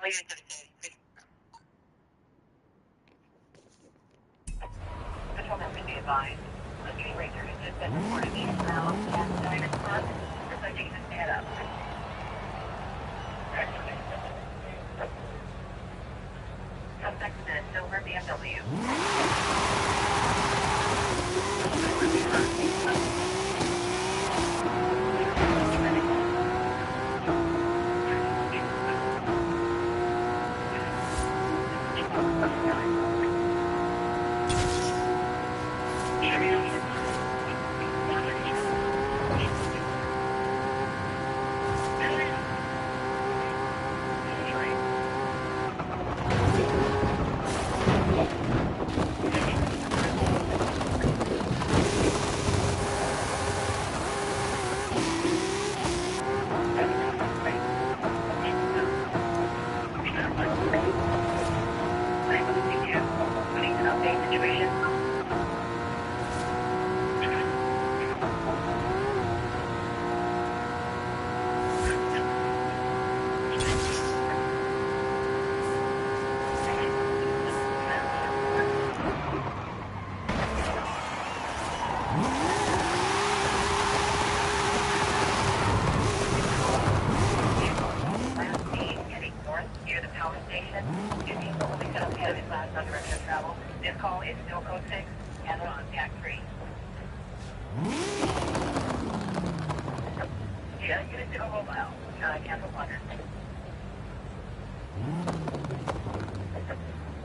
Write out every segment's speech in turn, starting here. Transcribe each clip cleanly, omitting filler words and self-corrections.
Patrol members be advised. A speed racer has just been reported eastbound at Diamond Park. Reflecting to stand up. Suspect in a silver BMW. This call is still code 6 and on tag 3. Yeah, units to go mobile. Cancel plunder.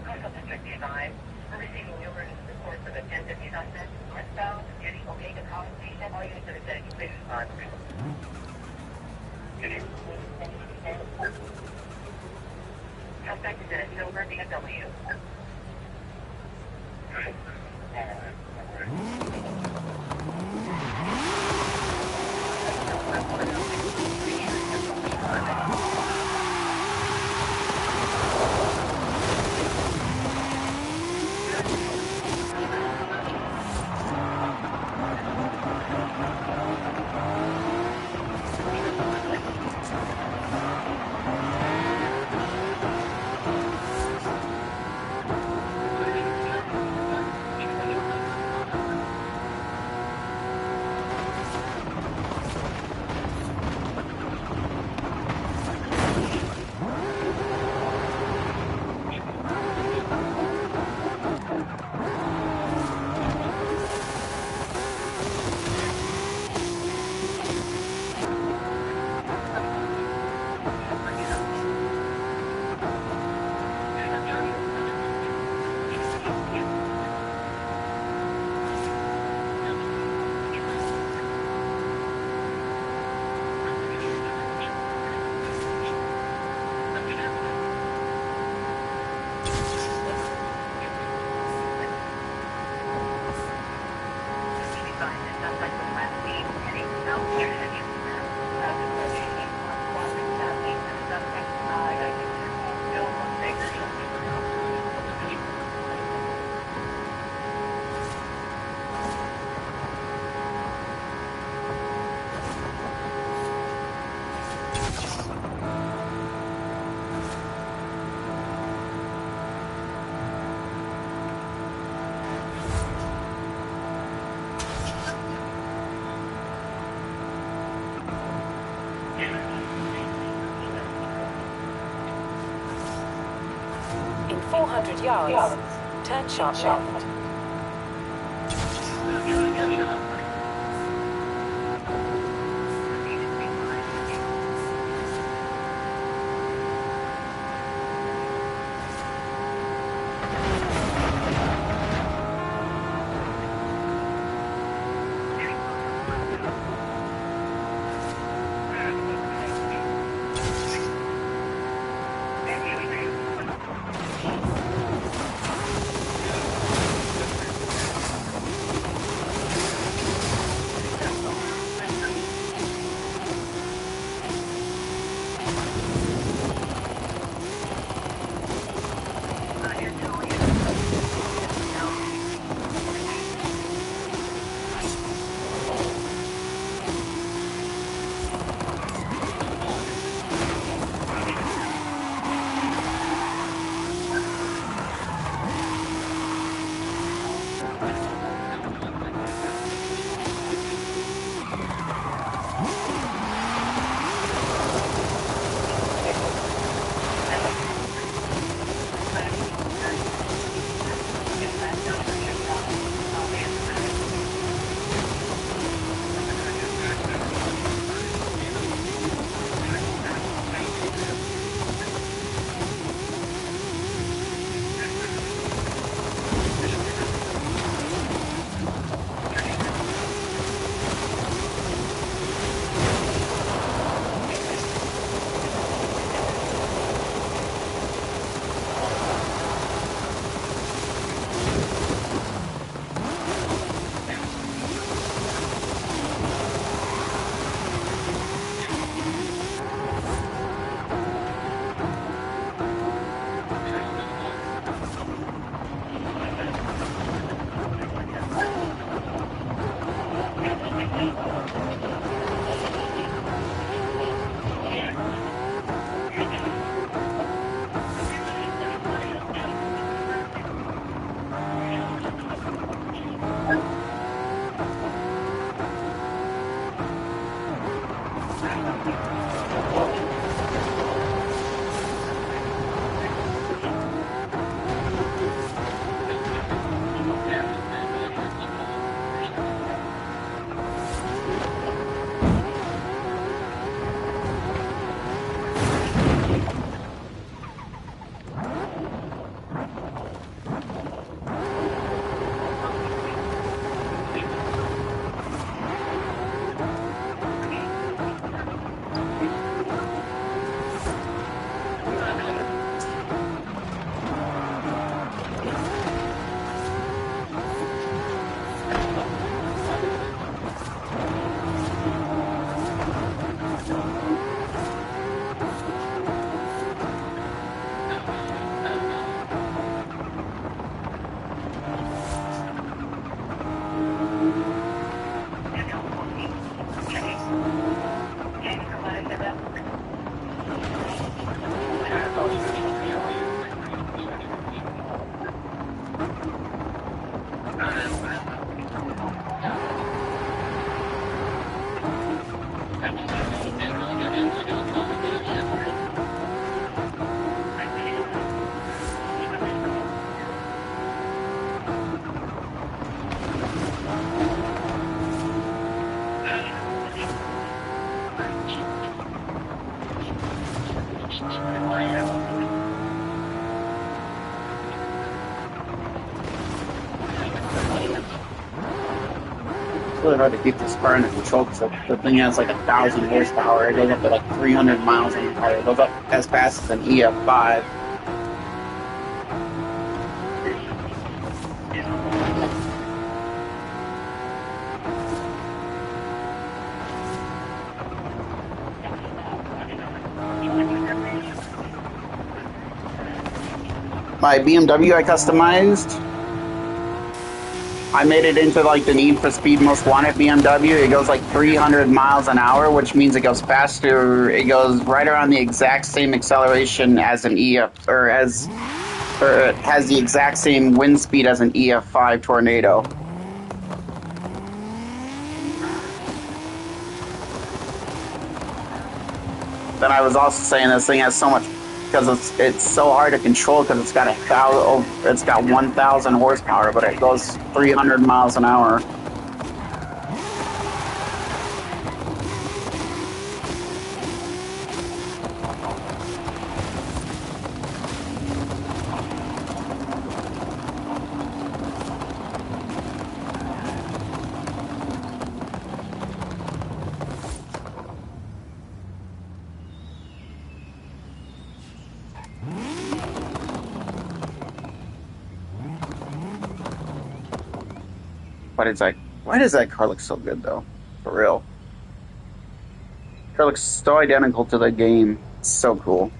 Coastal District be advised. We're receiving numerous reports of attempted suspects westbound near the Omega Power Station. All units are resetting complete response. Suspect is in a silver BMW. In 400 yards, turn sharp left. It's really hard to keep this car under control because the thing has like 1,000 horsepower. It goes up to like 300 miles an hour. It goes up as fast as an EF5. My BMW I customized. I made it into like the Need for Speed Most Wanted BMW. It goes like 300 miles an hour, which means it goes faster. It goes right around the exact same acceleration as an EF, or it has the exact same wind speed as an EF5 Tornado. Then I was also saying this thing has so much, because it's so hard to control because it's got 1,000 horsepower, but it goes 300 miles an hour. Why does that car look so good though? For real. The car looks so identical to the game. It's so cool.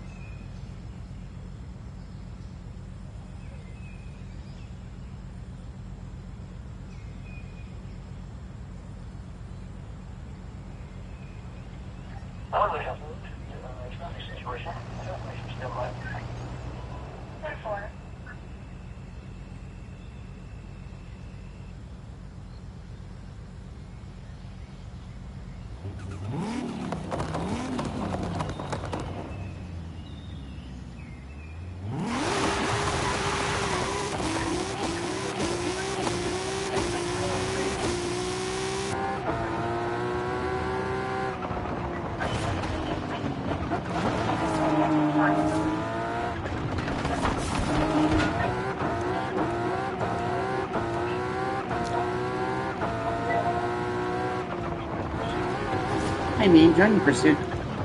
Hi man, join the pursuit.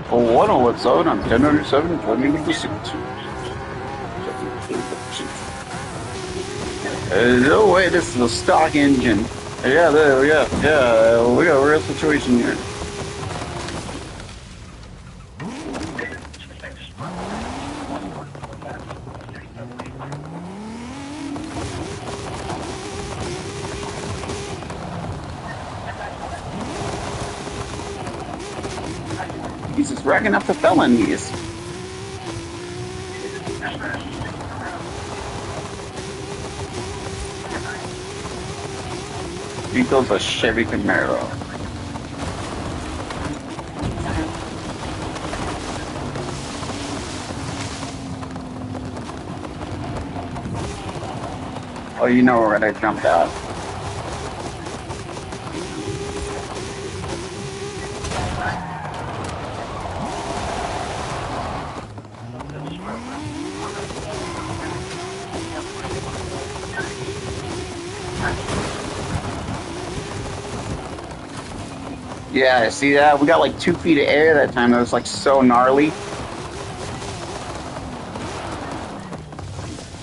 Oh, I know what's out on 1007, join me in the pursuit. No way, this is a stock engine. Yeah, we got a real situation here. He's just racking up the felonies. He goes a Chevy Camaro. Oh, you know we're gonna jump out. Yeah, see that? We got like 2 feet of air that time. That was like so gnarly.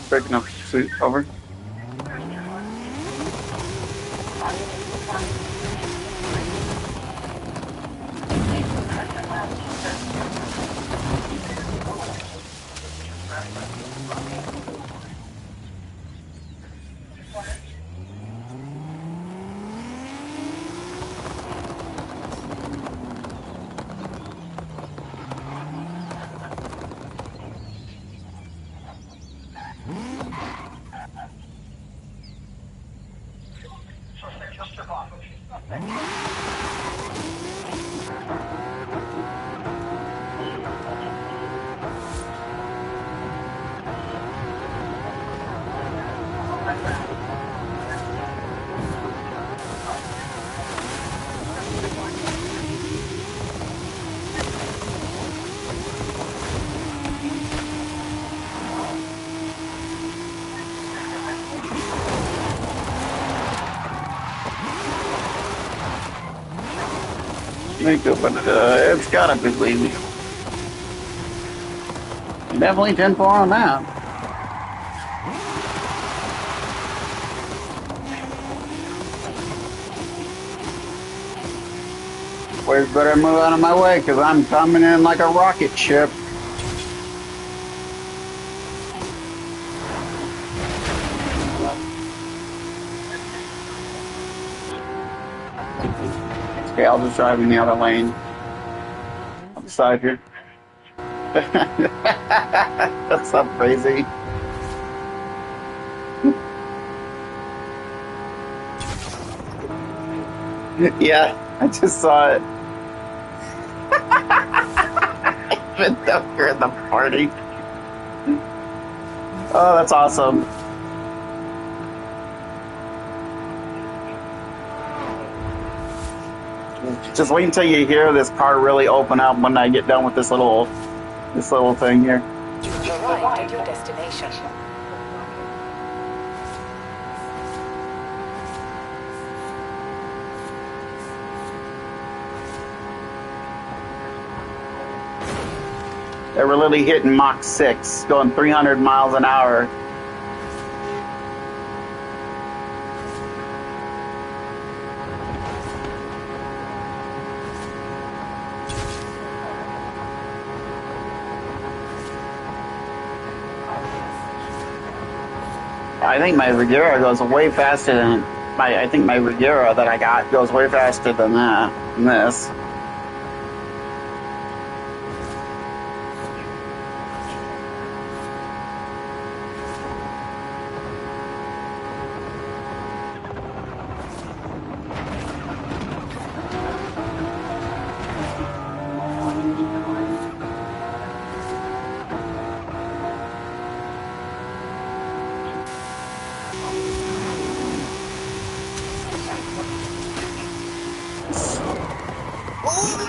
Breaking up suit over. Make it, but it's gotta be leaving. Definitely 10-4 on that. Boys better move out of my way because I'm coming in like a rocket ship. Okay, I'll just drive in the other lane. On the side here. That's so crazy. Yeah, I just saw it. Even though you're in the party. Oh, that's awesome. Just wait until you hear this car really open up when I get done with this little thing here. You've arrived at your destination. They were literally hitting Mach 6, going 300 miles an hour. I think my Regera goes way faster than I think my Regera that I got goes way faster than this.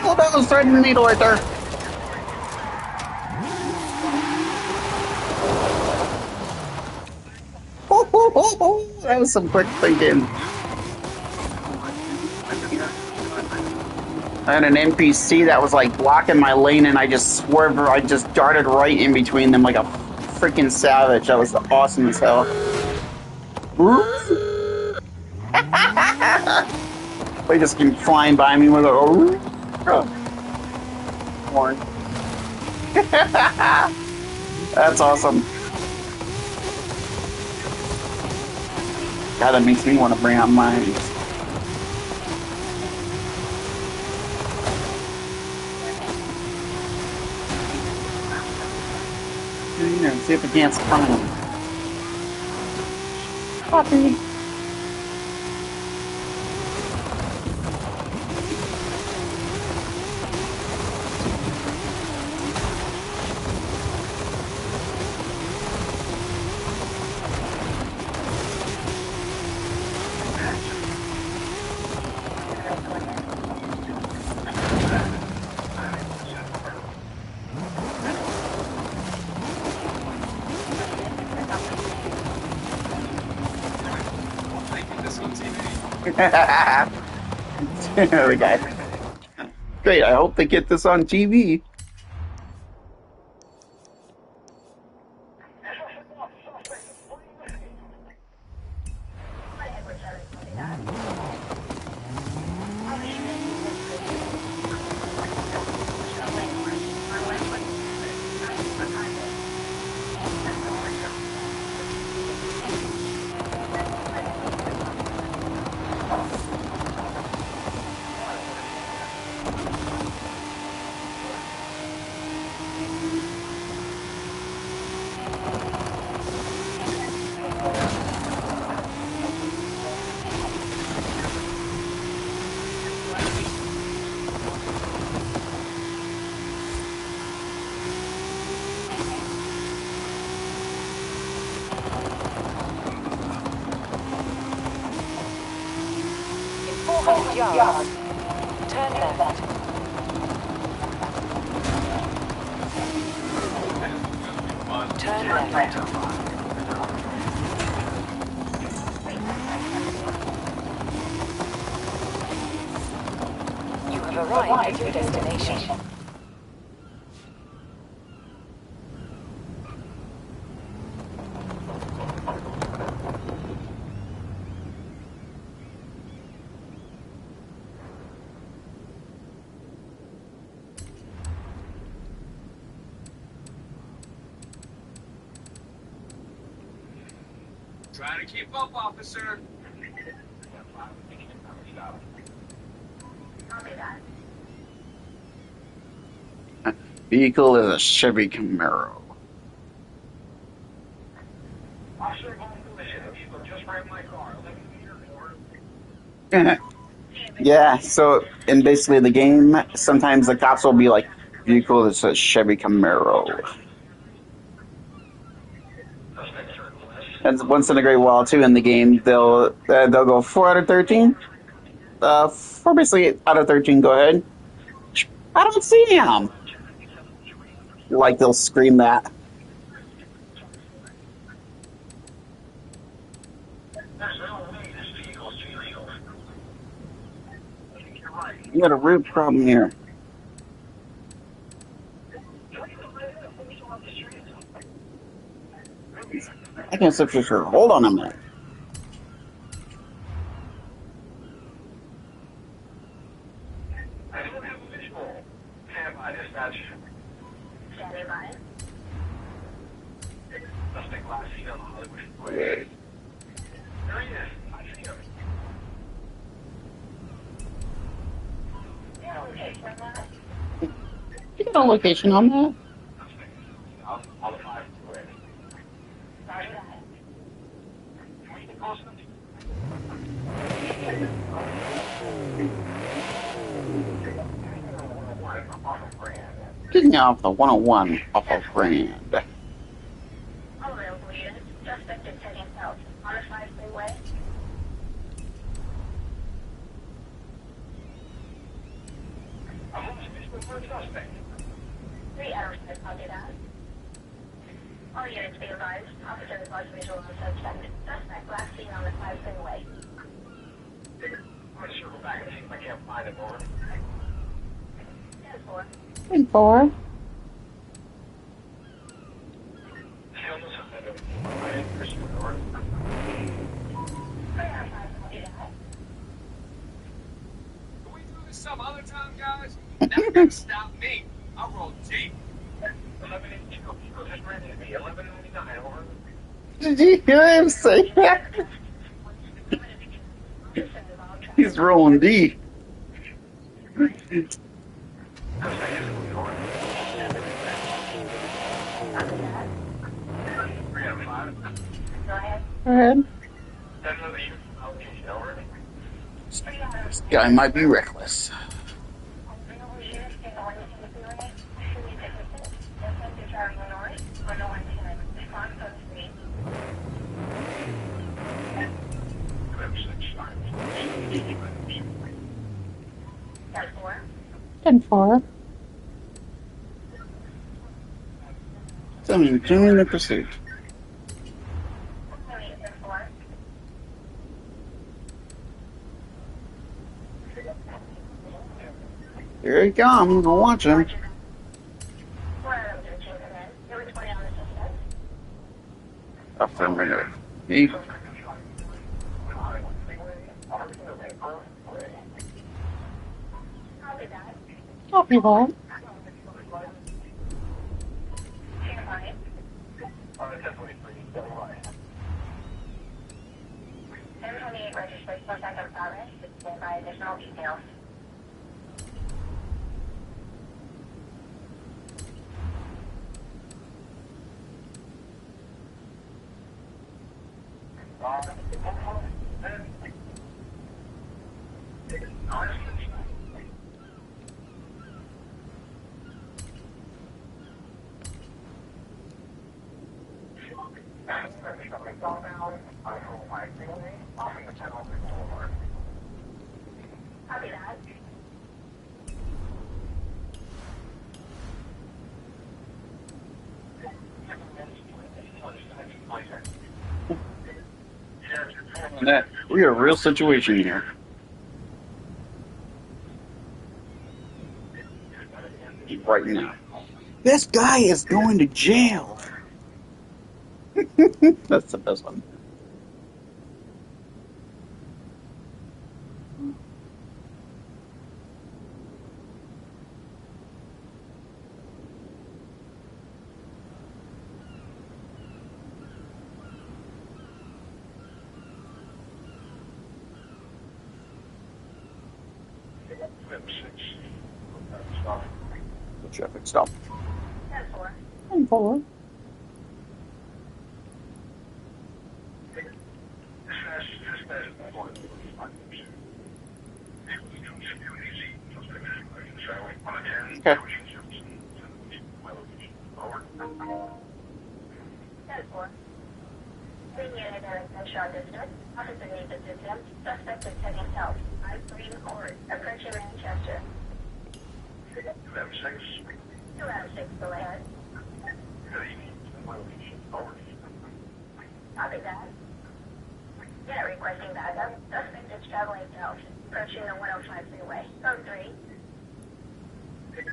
Oh, that was threading the needle right there. That was some quick thinking. I had an NPC that was like blocking my lane and I just swerved, I just darted right in between them like a freaking savage. That was awesome as hell. They just came flying by me with a horn. That's awesome. God, that makes me want to bring out mine. See if it can't find him. Puppy. There we go. Great, I hope they get this on TV. 200 yards. Turn left. Turn left. You have arrived at your destination. Try to keep up, officer. Vehicle is a Chevy Camaro. Yeah, so in basically the game, sometimes the cops will be like, vehicle is a Chevy Camaro. And once in a great while, too, in the game, they'll go 4 out of 13. 4 basically out of 13. Go ahead. I don't see him. Like they'll scream that. You got a root problem here. I can't sit for sure. Hold on a minute. You got a location on that? Getting off the 101 off of Grand. All units be advised. Officer advised visual on suspect. Suspect last seen on the 5 freeway. I'm going to circle back and see if I can't find him, over. 10-4. 10-4. Can we do this some other time, guys? Never gonna stop me. I'll roll deep. 1182. Just ran into me. 1199, over. Did you hear him say that? He's rolling D. Go ahead. This guy might be reckless. And 4. Continuing the pursuit. Here he comes. I'll watch him. Affirmative. He. Copy that. M28 registration second progress. Stand by additional details. Copy that. And that we got a real situation here. Right now. This guy is going to jail. That's the best one. The traffic stop. 10-4. 10-4. Okay. 10-4. Being unit and shot district. Officer needs assistance. Suspect is heading south. I-3 Court. Approaching Manchester. 2M6, go ahead. Copy that. Unit requesting backup. Suspect is traveling south. Approaching the 105 freeway. Code 3. Okay.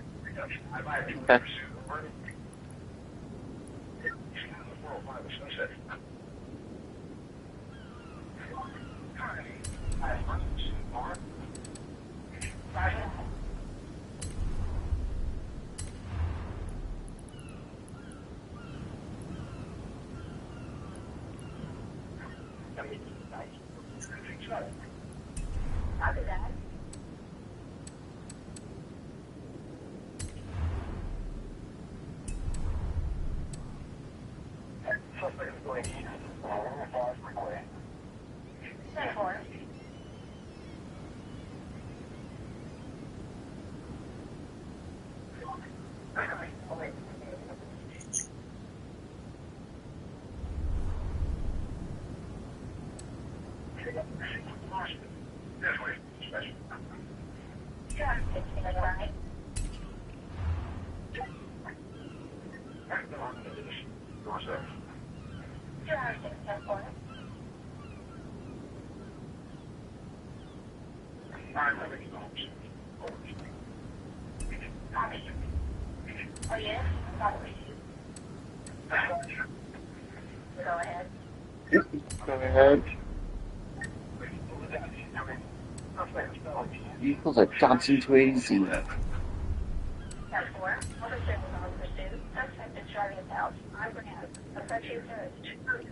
Roger that. Copy that. Suspect is going east. 105 freeway. 10-4. Right. 206, 10-4. Copy. Oh, yes? Copy. Go ahead. Go ahead. Vehicles at Johnson 280Z. 10-4. Officer is on pursuit. Suspect is driving south. On brand. Approaching first. Code 3.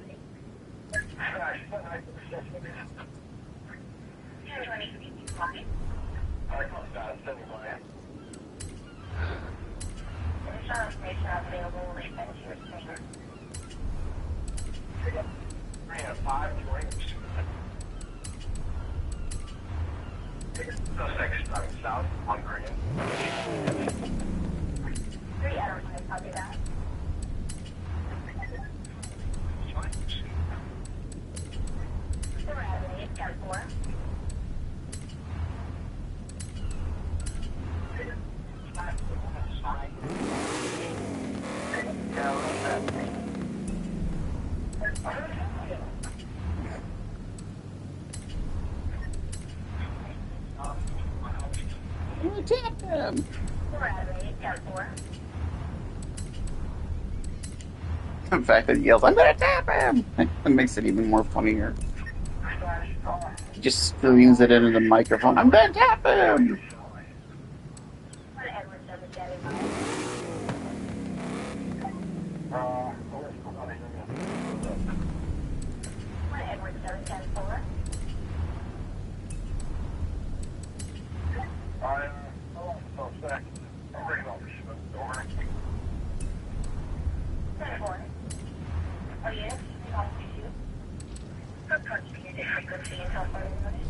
10-20. Copy. Additional information available will be sent to your station. 3 out of 5. Copy that. We're at 10-4. Tap him. We're at 10-4. The fact that he yells, "I'm gonna tap him!" That makes it even more funnier. He just screams it into the microphone. "I'm gonna tap him!" Edward 7 standing by. Edward 7 10-4. Oh, yes? Continued frequency until further notice.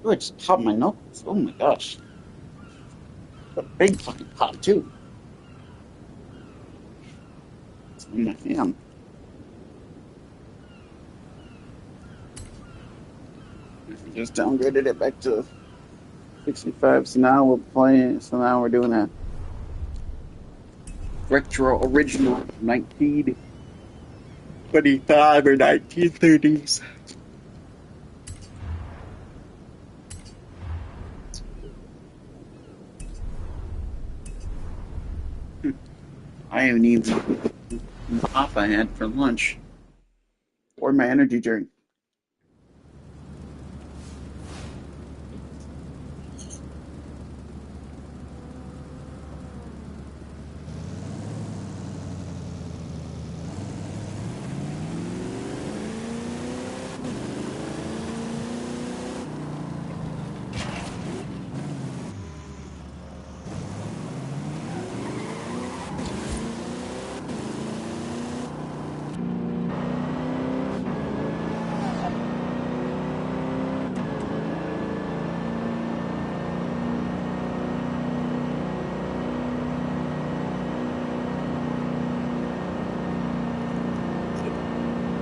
Oh, it just popped my knuckles. Oh my gosh. A big fucking pop, too. It's in my hand. I just downgraded it back to 65. So now we're playing. So now we're doing a retro original 1925 or 1930s. I haven't even off I had for lunch or my energy drink.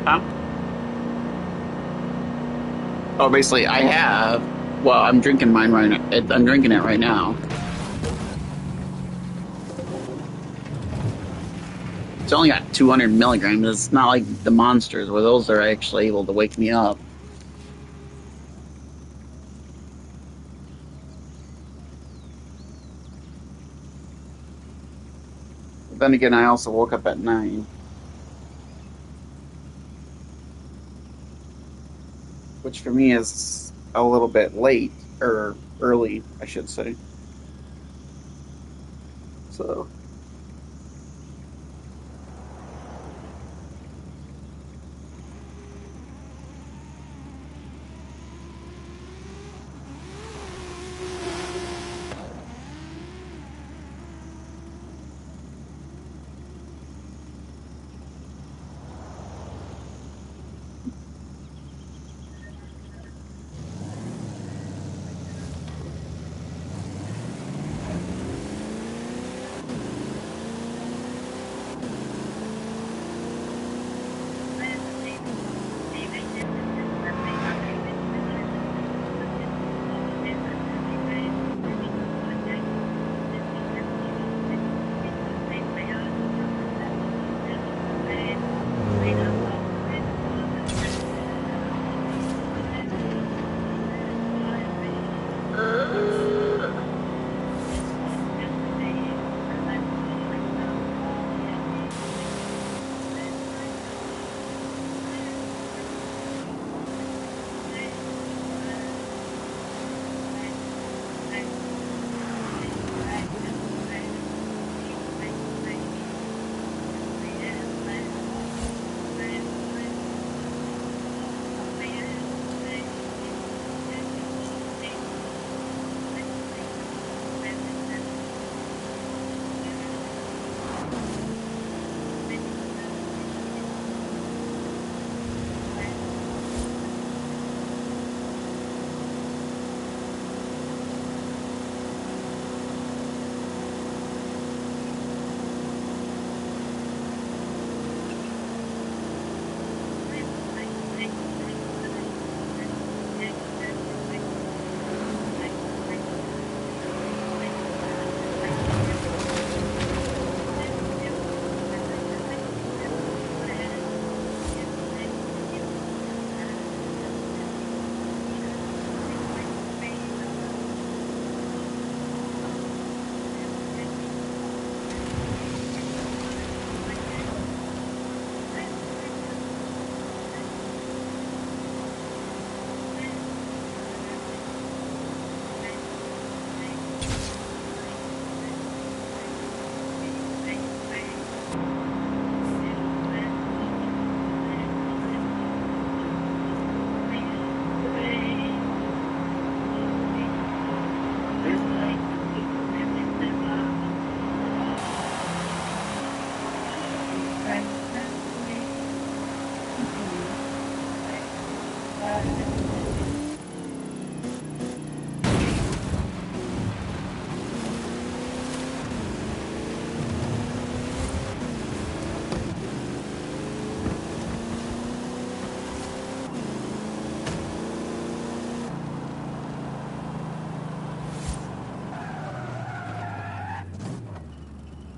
Huh? Oh, basically, I have. Well, I'm drinking mine right now. I'm drinking it right now. It's only got 200 milligrams. It's not like the monsters where those are actually able to wake me up. But then again, I also woke up at 9, which for me is a little bit late, or early, I should say. So,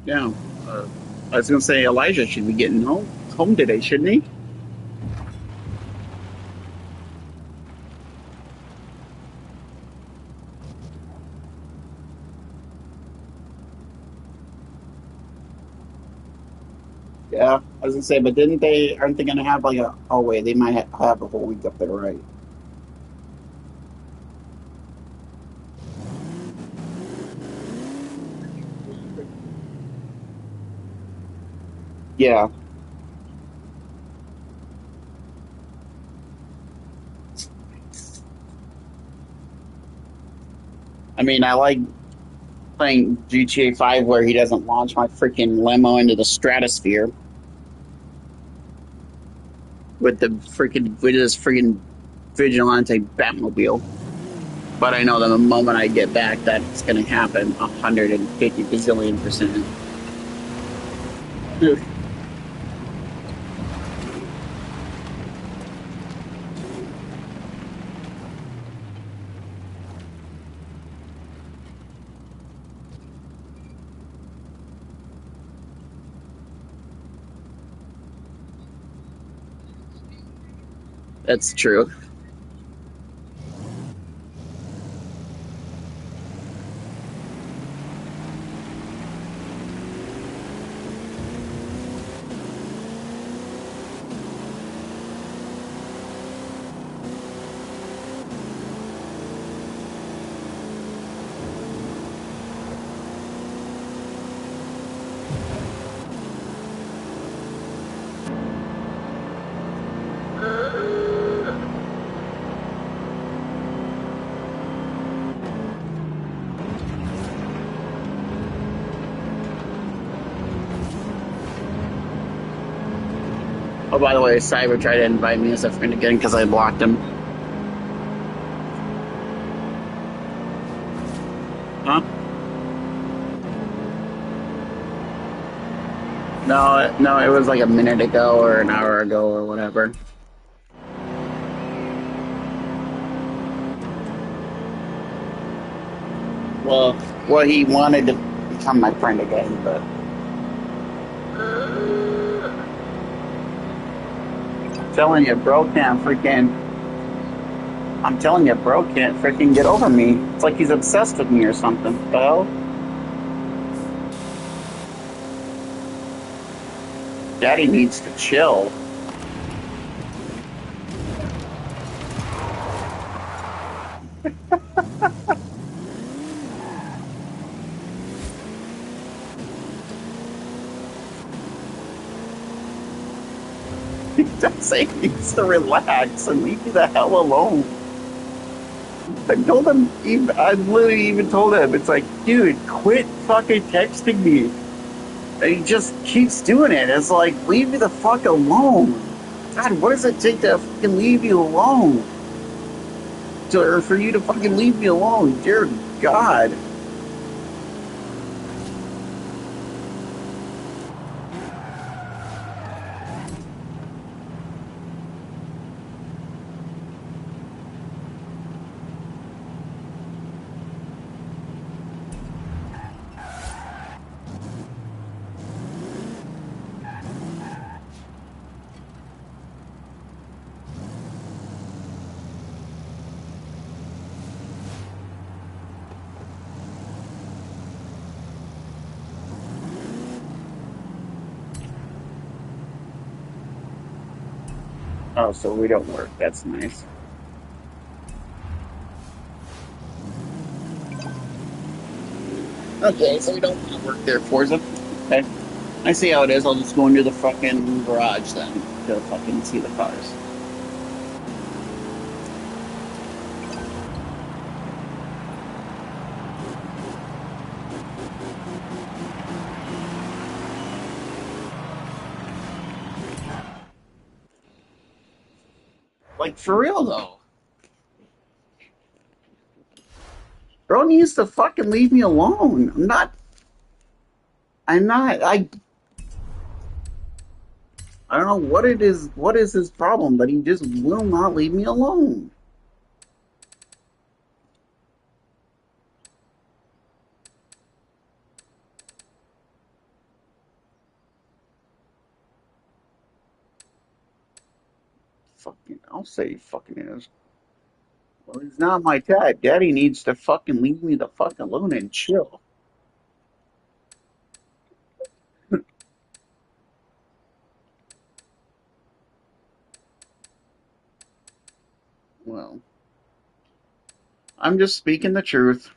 Yeah. Uh, I was gonna say Elijah should be getting home today, shouldn't he? Yeah, I was gonna say, but didn't they? Aren't they gonna have like a? Oh wait, they might have a whole week up there, right? Yeah. I mean, I like playing GTA 5 where he doesn't launch my freaking limo into the stratosphere with his freaking vigilante Batmobile. But I know that the moment I get back, that's going to happen 150 bazillion percent. That's true. Oh, by the way, Cyber tried to invite me as a friend again because I blocked him. Huh? No, no, it was like a minute ago or an hour ago or whatever. Well, well, he wanted to become my friend again, but I'm telling you, bro can't freaking. I'm telling you, bro can't freaking get over me. It's like he's obsessed with me or something. The hell? Daddy needs to chill. He just say he needs to relax and leave me the hell alone. I told him, I literally even told him, it's like, dude, quit fucking texting me. And he just keeps doing it. It's like, leave me the fuck alone. God, what does it take to fucking leave you alone? Or for you to fucking leave me alone? Dear God. Oh, so we don't work. That's nice. Okay, so we don't work there, Forza. Okay. I see how it is. I'll just go into the fucking garage then to fucking see the cars. Like, for real though. Bro needs to fucking leave me alone. I'm not, I don't know what is his problem, but he just will not leave me alone. I'll say he fucking is. Well, he's not my dad. Daddy needs to fucking leave me the fuck alone and chill. Well, I'm just speaking the truth.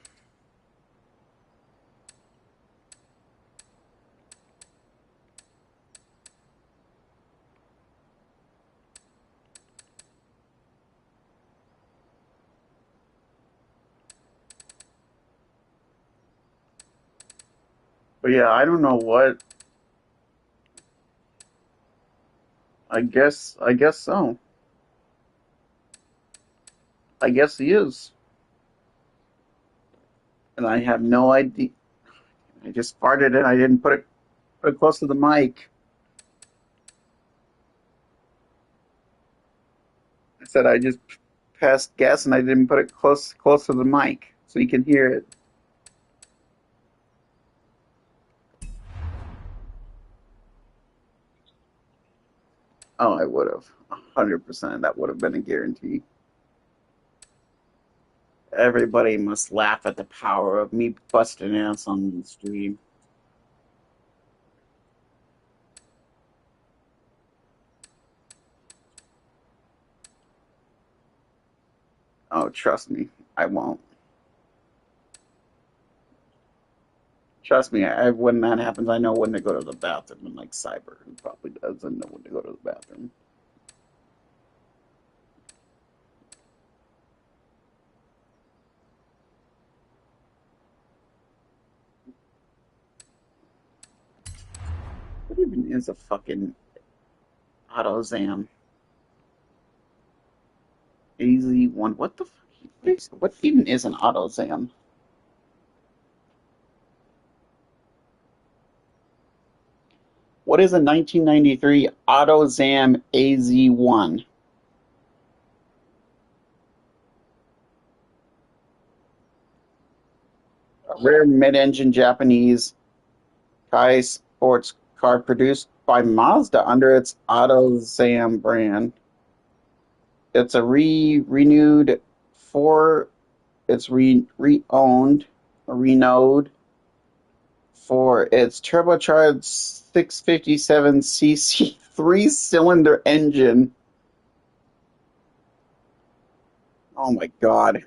But yeah, I don't know what. I guess so. I guess he is. And I have no idea. I just farted it. I didn't put it close to the mic. I said I just passed gas and I didn't put it close to the mic so you can hear it. Oh, I would have. 100%. That would have been a guarantee. Everybody must laugh at the power of me busting ass on the stream. Oh, trust me, I won't. Trust me, when that happens, I know when to go to the bathroom. And like Cyber, who probably doesn't know when to go to the bathroom. What even is a fucking AutoZam? AZ1. What the fuck? What even is an AutoZam? What is a 1993 AutoZam AZ1? A rare mid-engine Japanese Kai sports car produced by Mazda under its AutoZam brand. It's a renewed for it's re-owned or renewed for its turbocharged 657cc three-cylinder engine. Oh my god.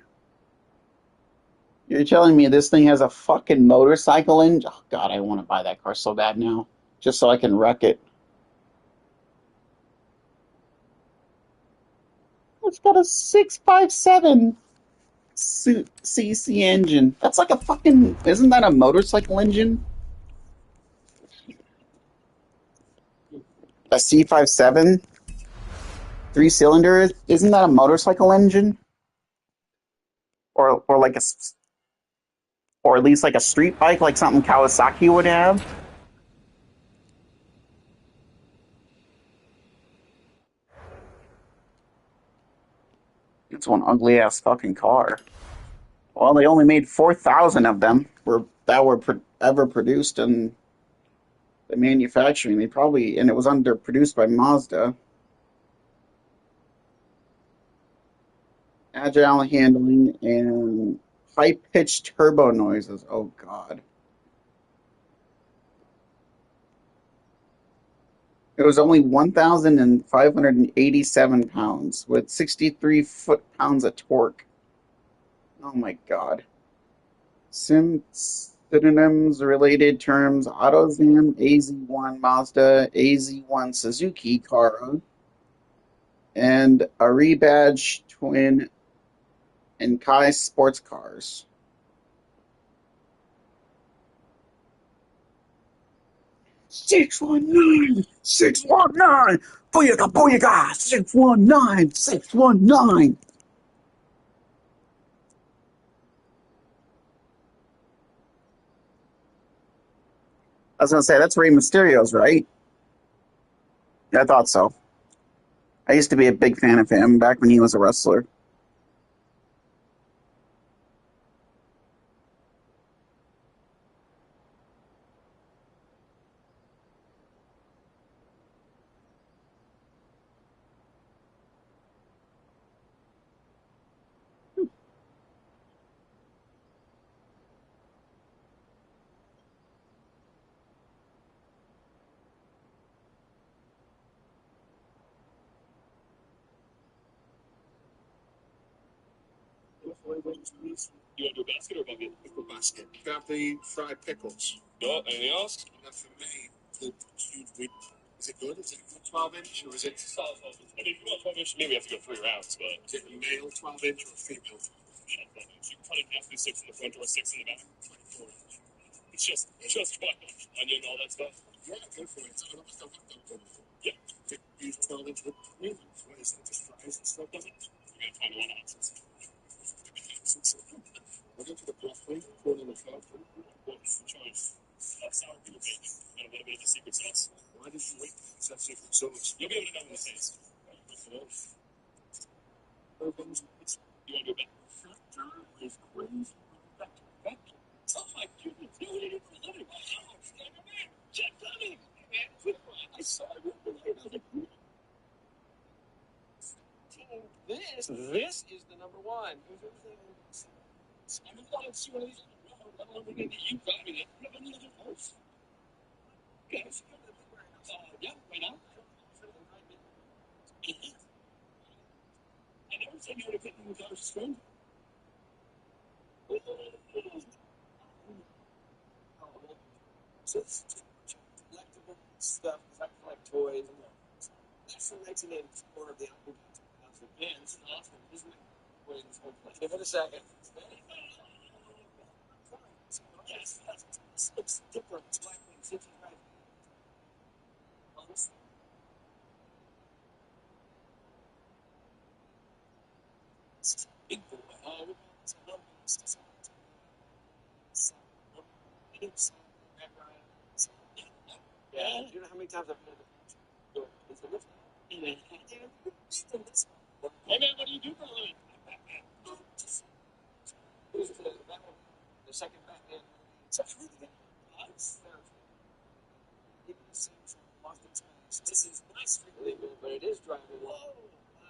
You're telling me this thing has a fucking motorcycle engine? Oh god, I want to buy that car so bad now. Just so I can wreck it. It's got a 657 cc engine. That's like a fucking. Isn't that a motorcycle engine? A C57 three-cylinder? Isn't that a motorcycle engine? Or like or at least like a street bike, like something Kawasaki would have? It's one ugly ass fucking car. Well, they only made 4,000 of them that were ever produced in the manufacturing. They probably and it was underproduced by Mazda. Agile handling and high-pitched turbo noises. Oh god. It was only 1,587 pounds with 63 foot-pounds of torque. Oh my god. Synonyms, related terms: AutoZam, AZ1 Mazda, AZ1 Suzuki Kara, and a rebadged twin and Kai sports cars. Six one nine, 619, booyaka booyaka, 619, 619. I was gonna say that's Rey Mysterio's, right? Yeah, I thought so. I used to be a big fan of him back when he was a wrestler. You want to do a basket or a bucket? Pickle basket. Grab the fried pickles. No, anything else? Enough for me. The huge wheat. Is it good? Is it 12-inch or is it? I mean, if you want 12-inch, maybe we have to go 3 rounds, but. Is it a male 12-inch or a female 12-inch? Yeah, 12-inch. You can cut it in half, do 6 in the front or 6 in the back. 24-inch. It's just 12-inch. Onion, all that stuff. Yeah, go for it. I don't know. Yeah. Use 12-inch with me. What is that? Just fries and stuff on it? You're gonna find a lot of options. We'll go to the broccoli, pour it in the top. What's the choice? Sour cream and bacon, and a little bit of the secret sauce. Why did you wait to use that secret sauce? You'll be able to know when it tastes. You want to do a bit? That time is crazy. Oh my goodness, you did it for a living. Jeff Dunning, man, I saw you over there. This is the number one. I don't want to see one of these on the road. I don't want to get you driving it. You have any other house? Okay, let's go to the big warehouse. Yeah, right now. I never said you would have hit me with our string. So it's collectible stuff because I collect toys and that's from 1984 of the Apple II. Man, this is awesome, isn't it? Wait, give it a second. Yes, it looks different. It's black and 65. Big boy. Yeah. You know how many times I've been to the lift? Hey man, what do you do for a living? The second Batman. This is not street legal, but it is drivable. Whoa.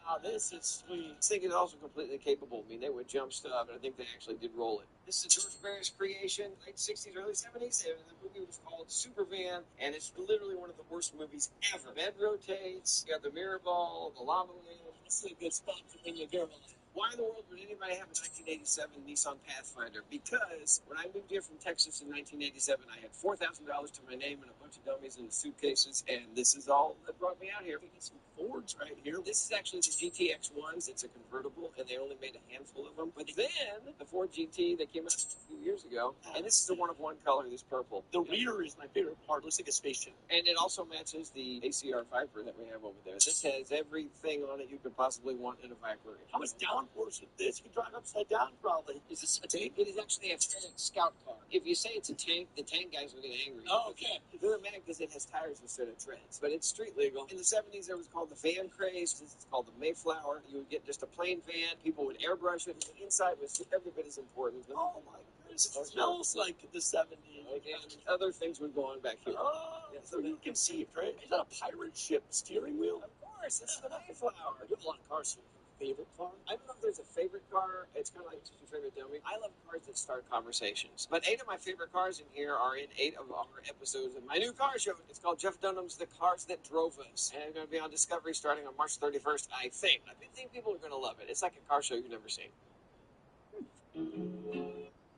Wow, this is sweet. This thing is also completely capable. I mean, they would jump stuff, and I think they actually did roll it. This is George Barry's creation, late 60s, early 70s. And the movie was called Supervan, and it's literally one of the worst movies ever. Bed rotates, you got the mirror ball, the lava wheel. This is a good spot to bring your girl. Why in the world would anybody have a 1987 Nissan Pathfinder? Because when I moved here from Texas in 1987, I had $4,000 to my name and a bunch of dummies in suitcases, and this is all that brought me out here. We got some Fords right here. This is actually the GTX-1s. It's a convertible, and they only made a handful of them. But then the Ford GT that came out a few years ago, and this is the one of one color, this purple. The rear is my favorite part. Looks like a spaceship. And it also matches the ACR Viper that we have over there. This has everything on it you could possibly want in a Viper. How much downforce is this? You drive upside down, probably. Is this a tank? It is actually a scout car. If you say it's a tank, the tank guys will get angry. Oh, okay. They're mad because it has tires instead of treads. But it's street legal. In the 70s, there was called the van craze. This is called the Mayflower. You would get just a plain van. People would airbrush it. The inside was every bit as important. Oh, my goodness. It smells like the 70s. Okay. And other things would go on back here. Oh, yeah, so you can see it, right? Is that a pirate ship steering wheel? Of course. This is the Mayflower. You have a lot of cars here. Favorite car? I don't know if there's a favorite car. It's kind of like your favorite dummy. I love cars that start conversations. But 8 of my favorite cars in here are in 8 of our episodes of my new car show. It's called Jeff Dunham's The Cars That Drove Us. And it's going to be on Discovery starting on March 31st, I think. I think people are going to love it. It's like a car show you've never seen.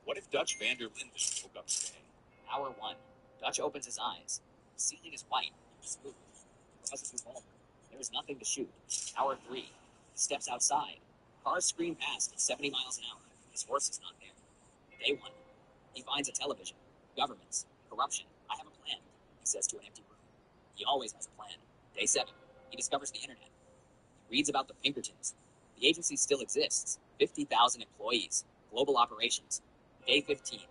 What if Dutch van der Linden woke up today? Hour 1. Dutch opens his eyes. The ceiling is white. Smooth. Crosses his revolver. There is nothing to shoot. Hour 3. He steps outside. Cars scream past at 70 miles an hour. His horse is not there. Day 1. He finds a television. Governments. Corruption. I have a plan, he says to an empty room. He always has a plan. Day 7. He discovers the internet. He reads about the Pinkertons. The agency still exists. 50,000 employees. Global operations. Day 15.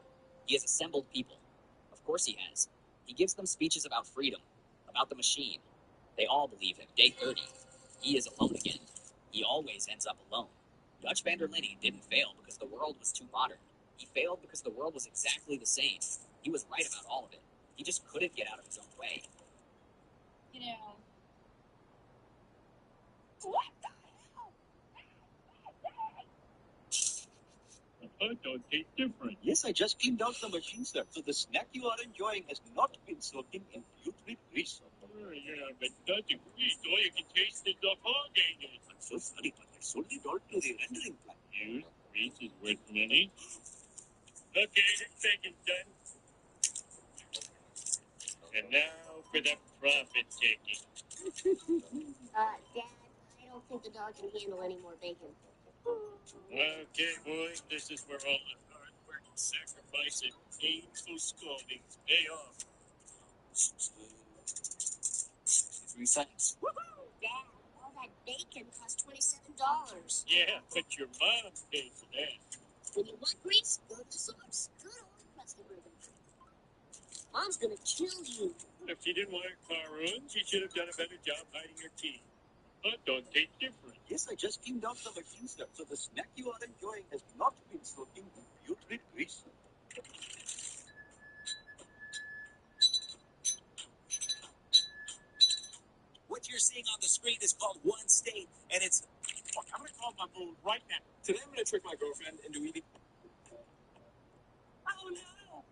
He has assembled people. Of course he has. He gives them speeches about freedom, about the machine. They all believe him. Day 30. He is alone again. He always ends up alone. Dutch van der Linden didn't fail because the world was too modern. He failed because the world was exactly the same. He was right about all of it. He just couldn't get out of his own way. You know. What the hell? Hot dog tastes different. Yes, I just cleaned out the machine, sir. So the snack you are enjoying has not been soaking in putrid grease. Oh, yeah, but not the grease. All you can taste is the hog, ain't it? I'm so sorry, but I sold it all to the rendering plant. Yes, piece is worth money. Okay, second done. And now for the profit taking. Dad, I don't think the dog can handle any more bacon. Okay, boys, this is where all the hard work, sacrifice, and painful scoldings pay off. 3 cents. Dad, all that bacon cost $27. Yeah, but your mom paid for that. When you want grease, go to the source. Good old crusty bourbon. Mom's gonna kill you. If she didn't want her car ruined, she should have done a better job hiding her teeth. But don't taste different. Yes, I just cleaned out the machine, sir. So the snack you are enjoying has not been soaking in putrid grease. What you're seeing on the screen is called One State, and it's. Look, I'm going to call my phone right now. Today I'm going to trick my girlfriend into eating. Oh no!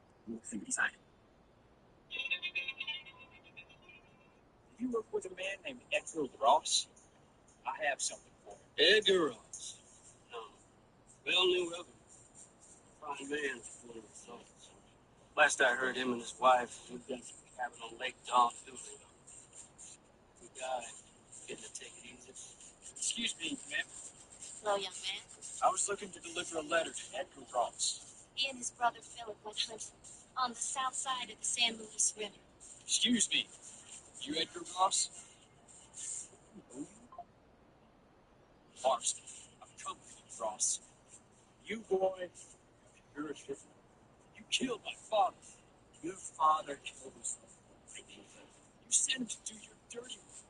Inside. You work with a man named Edgar Ross? I have something for him. Edgar Ross. No. Well, knew of him. Fine man for one of the thoughts. Last I heard, him and his wife moved down from a cabin on Lake Don filming. The guy getting to take it easy. Excuse me, ma'am. Hello, young man. I was looking to deliver a letter to Edgar Ross. He and his brother Philip went hunting on the south side of the San Luis River. Excuse me. You Edgar Ross? Marston. I'm coming, Ross. You boy, you're a shifter. You killed my father. Your father killed his father. You sent him to do your dirty work.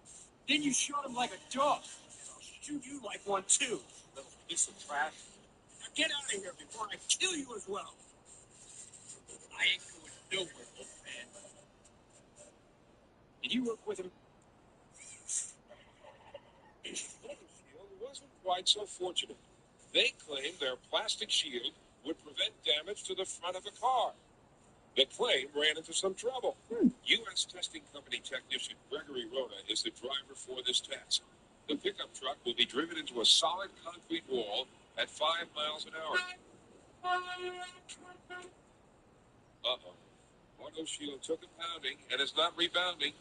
Then you shot him like a dog. And I'll shoot you like one too, little piece of trash. Now get out of here before I kill you as well. I ain't going nowhere, old man. Did you work with him? Shield wasn't quite so fortunate. They claimed their plastic shield would prevent damage to the front of a car. The claim ran into some trouble. U.S. testing company technician Gregory Rhoda is the driver for this test. The pickup truck will be driven into a solid concrete wall at 5 miles an hour. Uh-oh. Auto shield took a pounding and is not rebounding.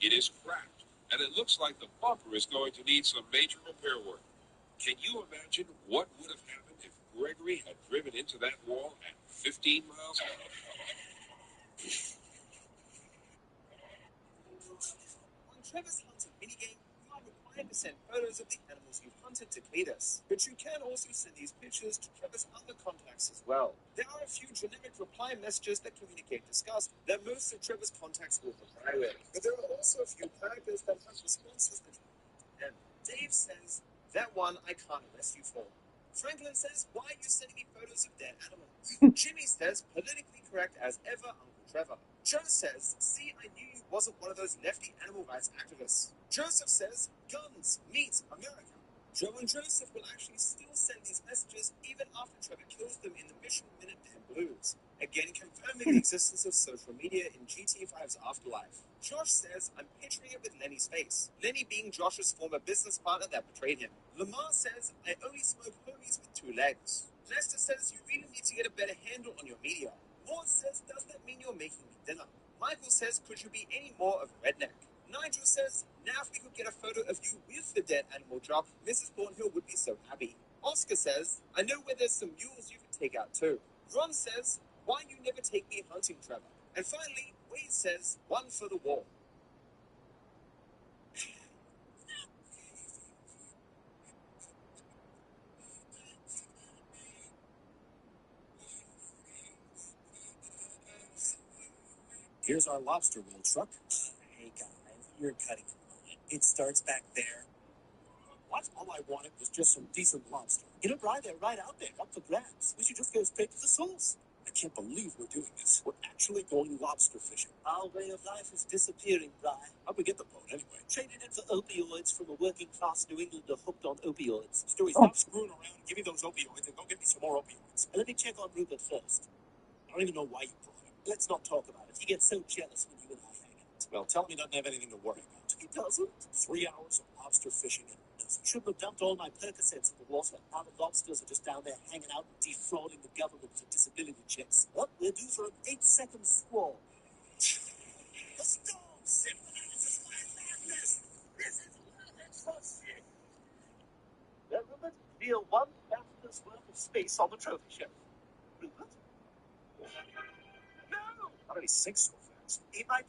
It is cracked, and it looks like the bumper is going to need some major repair work. Can you imagine what would have happened if Gregory had driven into that wall at 15 miles an hour? On Trevor's Hunting minigame, you are required to send photos of the animals you've hunted to Cletus, but you can also send these pictures to Trevor's other contacts as well. There are a few generic reply messages that communicate disgust that most of Trevor's contacts will reply with, but there are also a few characters that have responses that and Dave says, "That one I can't arrest you for." Franklin says, "Why are you sending me photos of dead animals?" Jimmy says, "Politically correct as ever, Uncle Trevor." Joe says, "See, I knew you wasn't one of those lefty animal rights activists." Joseph says, "Guns, meat, America." Joe and Joseph will actually still send these messages even after Trevor kills them in the Mission Minuteman Blues, again confirming the existence of social media in GT5's afterlife. Josh says, "I'm picturing it with Lenny's face," Lenny being Josh's former business partner that betrayed him. Lamar says, "I only smoke homies with 2 legs." Lester says, "You really need to get a better handle on your media." Maud says, "Does that mean you're making me dinner?" Michael says, "Could you be any more of a redneck?" Nigel says, "Now if we could get a photo of you with the dead animal drop, Mrs. Thornhill would be so happy." Oscar says, "I know where there's some mules you can take out too." Ron says, "Why you never take me hunting, Trevor?" And finally, Wade says, "One for the wall." Here's our lobster roll truck. Hey guys, you're cutting it. It starts back there. What? All I wanted was just some decent lobster. You know, Bri, they're right out there, up for grabs. We should just go straight to the source. I can't believe we're doing this. We're actually going lobster fishing. Our way of life is disappearing, Bri. How'd we get the boat anyway? Traded in for opioids from a working class New Englander hooked on opioids. Stewie, stop screwing around and give me those opioids and go get me some more opioids. Let me check on Rupert first. I don't even know why you brought him. Let's not talk about it. He gets so jealous when you and I hang out. Well, tell him he doesn't have anything to worry about. He doesn't? 3 hours of lobster fishing and Shouldn't have dumped all my Percocets in the water. Now the lobsters are just down there hanging out and defrauding the government for disability checks. What? We're due for an 8-second squall. The storm symbolizes my madness. This is shit. Well, Rupert, we'll one BAFTA's worth of space on the trophy shelf. Rupert? No! Not only 6 or facts. He might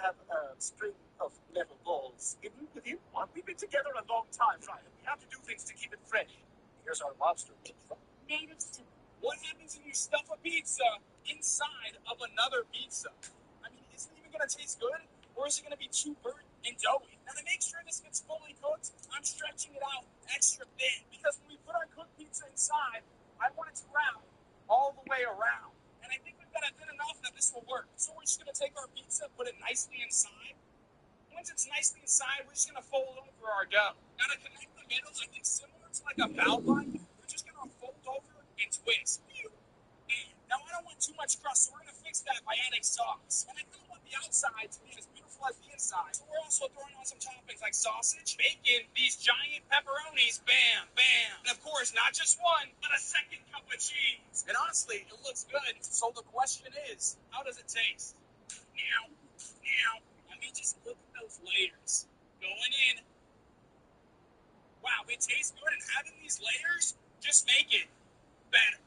have a string of metal balls hidden with him. What? We've been together a long time, Ryan. We have to do things to keep it fresh. Here's our lobster. Natives to What happens when you stuff a pizza inside of another pizza? I mean, is it even going to taste good? Or is it going to be too burnt and doughy? Now, to make sure this gets fully cooked, I'm stretching it out extra thin. Because when we put our cooked pizza inside, I want it to wrap all the way around. And I think we've got it thin enough that this will work. So we're just going to take our pizza, put it nicely inside. Once it's nicely inside, we're just going to fold over our dough. Now, to connect the middle, I think similar to like a valve line, we're just going to fold over and twist. And now I don't want too much crust, so we're going to fix that by adding sauce. And I kind of want the outside to be as beautiful as the inside. So we're also throwing on some toppings like sausage, bacon, these giant pepperonis, bam, bam. And of course, not just one, but a second cup of cheese. And honestly, it looks good. So the question is, how does it taste? Now, I mean, just look at those layers going in. Wow, it tastes good, and having these layers just make it better.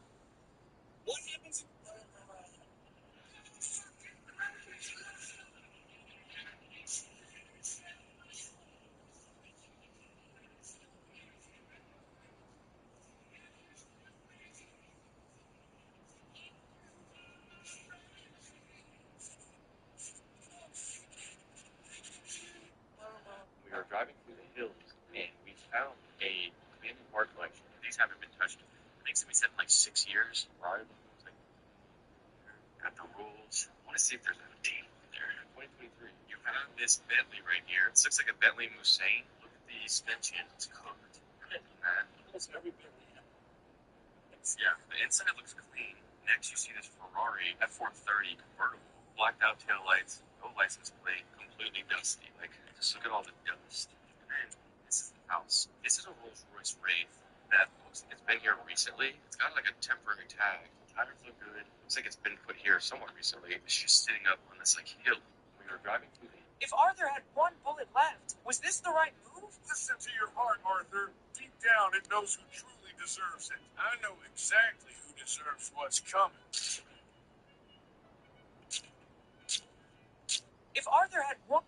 What happens if... We were driving through the hills and we found a abandoned art collection. These haven't been touched. I think we said in like 6 years. Right? It was like, got the rules. I want to see if there's a date there. 2023. You found this Bentley right here. It looks like a Bentley Musain. Look at the suspension. It's cooked. Almost every bit. Yeah, the inside looks clean. Next, you see this Ferrari F430 convertible. Blacked out tail lights, no license plate, completely dusty. Like, just look at all the dust. And then, this is the house. This is a Rolls Royce Wraith that looks like it's been here recently. It's got like a temporary tag. Tires look good. Looks like it's been put here somewhat recently. It's just sitting up on this like hill. We were driving through the... If Arthur had one bullet left, was this the right move? Listen to your heart, Arthur. Deep down, it knows who truly deserves it. I know exactly who deserves what's coming. If Arthur had one...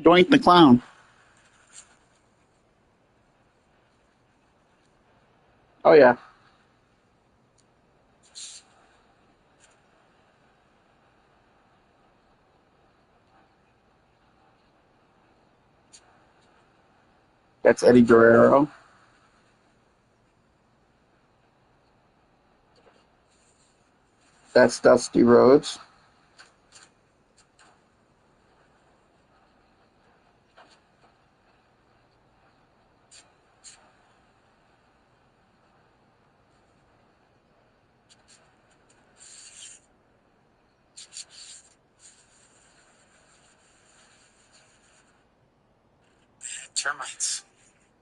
Doink the clown. Oh yeah. That's Eddie Guerrero. That's Dusty Rhodes. Termites.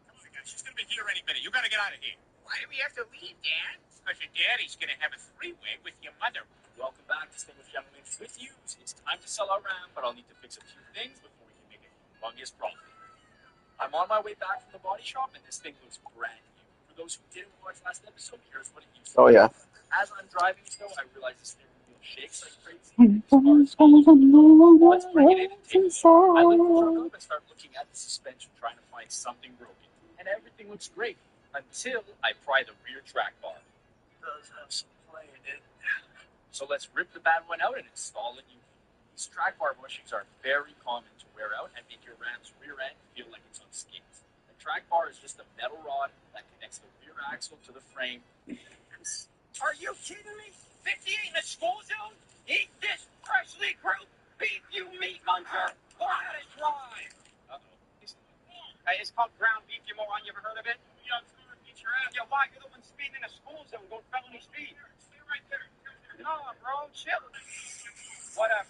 Come on, guys, she's gonna be here any minute. You gotta get out of here. Why do we have to leave, Dad? Because your daddy's gonna have a three-way with your mother. Welcome back, distinguished gentlemen. With you, it's time to sell our RAM, but I'll need to fix a few things before we can make a humongous profit. I'm on my way back from the body shop, and this thing looks brand new. For those who didn't watch last episode, here's what it used to Oh be. yeah. As I'm driving this, though, I realize this steering wheel shakes like crazy. Let's bring it in and take a look. I lift the truck up and start looking at the suspension, trying to find something broken. And everything looks great. until I pry the rear track bar. It does have some play in it. So let's rip the bad one out and install a new one. These track bar bushings are very common to wear out and make your Ram's rear end feel like it's on skates. The track bar is just a metal rod that connects the rear axle to the frame. Are you kidding me? 58 in the school zone? Eat this freshly grilled beef, you meat muncher! Or let it drive! Uh-oh. Hey, it's called ground beef, you moron. You ever heard of it? Yeah, it's gonna beat your ass. Yeah, why? You're the one speeding in a school zone, going felony speed. Stay right there. No, bro, chill. Whatever.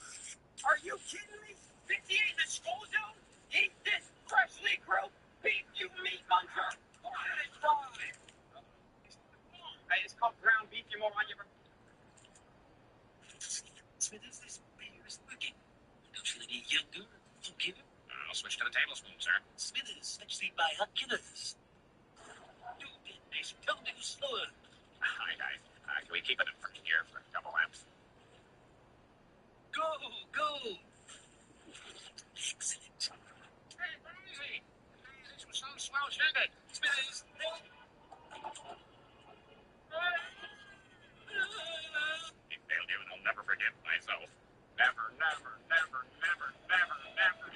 Are you kidding me? 58 in the school zone? Eat this freshly grilled beef, you meat muncher! Or let it drive! Hey, it's called ground beef, you moron. You ever... Smithers, this beer is working. Don't feel any younger. Okay. I'll switch to the tablespoon, sir. Smithers, let's see my Oculus. You did this. Tell me slower. Hi, guys. Can we keep it in first gear for a couple laps? Go, go. Excellent. Hey, easy. Easy, some slouch-headed. Smithers. He failed you, and I'll never forgive myself. Never, never, never, never, never, never.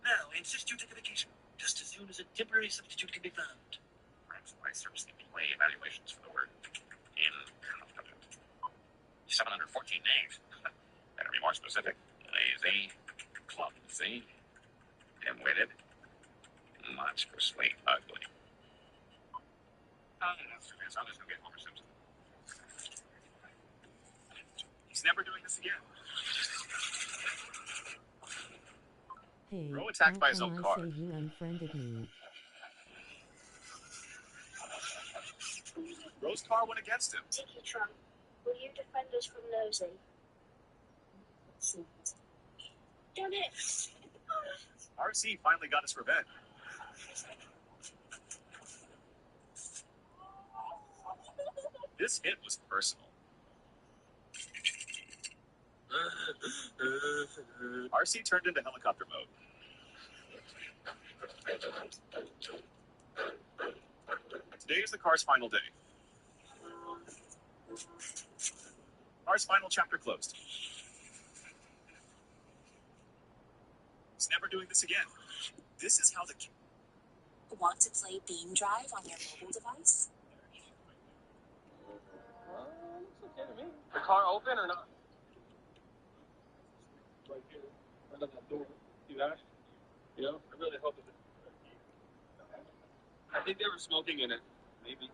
Now, I insist you take a vacation, just as soon as a temporary substitute can be found. Perhaps I seriously play evaluations for the word incompetent. 714 names. Better be more specific. Lazy, clumsy, dim-witted, monstrously ugly. I'll just go get Homer Simpson. He's never doing this again. Hey, Bro attacked by his own car. say you unfriended me? Bro's car went against him. Tiki Trump, will you defend us from nosy? Damn it! RC finally got his revenge. This hit was personal. RC turned into helicopter mode. Today is the car's final day. Car's final chapter closed. He's never doing this again. This is how the... Want to play Beam Drive on your mobile device? Looks okay to me. The car open or not? Right here, right on that door. See that? Yeah, I really hope it. I think they were smoking in it. Maybe.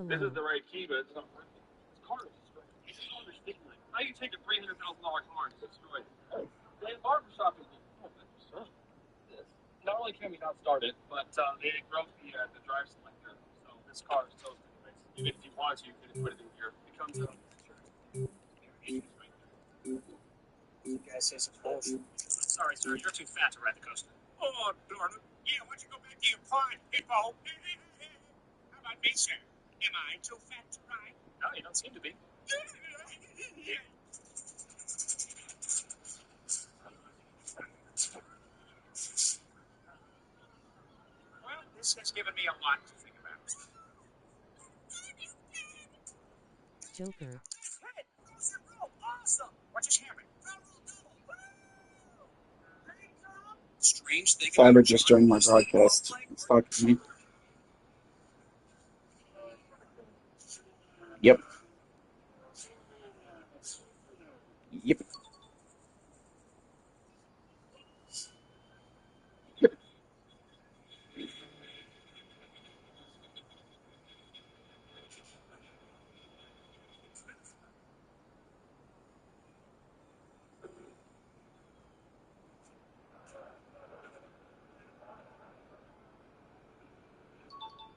This is the right key, but it's not working. This car is destroyed. I just don't understand. Like, how you take a $300,000 car and it's destroyed? The barbershop is not only can we not start it, but they broke the drive selector, so this car is toast anyways. Even if you wanted to, you could put it in here. It comes out. You guys say some bullshit. Sorry, sir, you're too fat to ride the coaster. Oh, darn it. Yeah, why don't you go back to your pond, hippo? How about me, sir? Am I too fat to ride? No, you don't seem to be. Well, this has given me a lot to think about. Joker. Hey, awesome! What just happened? Strange thing. Cyber just joined my broadcast. He's talking to me. Yep. Yep.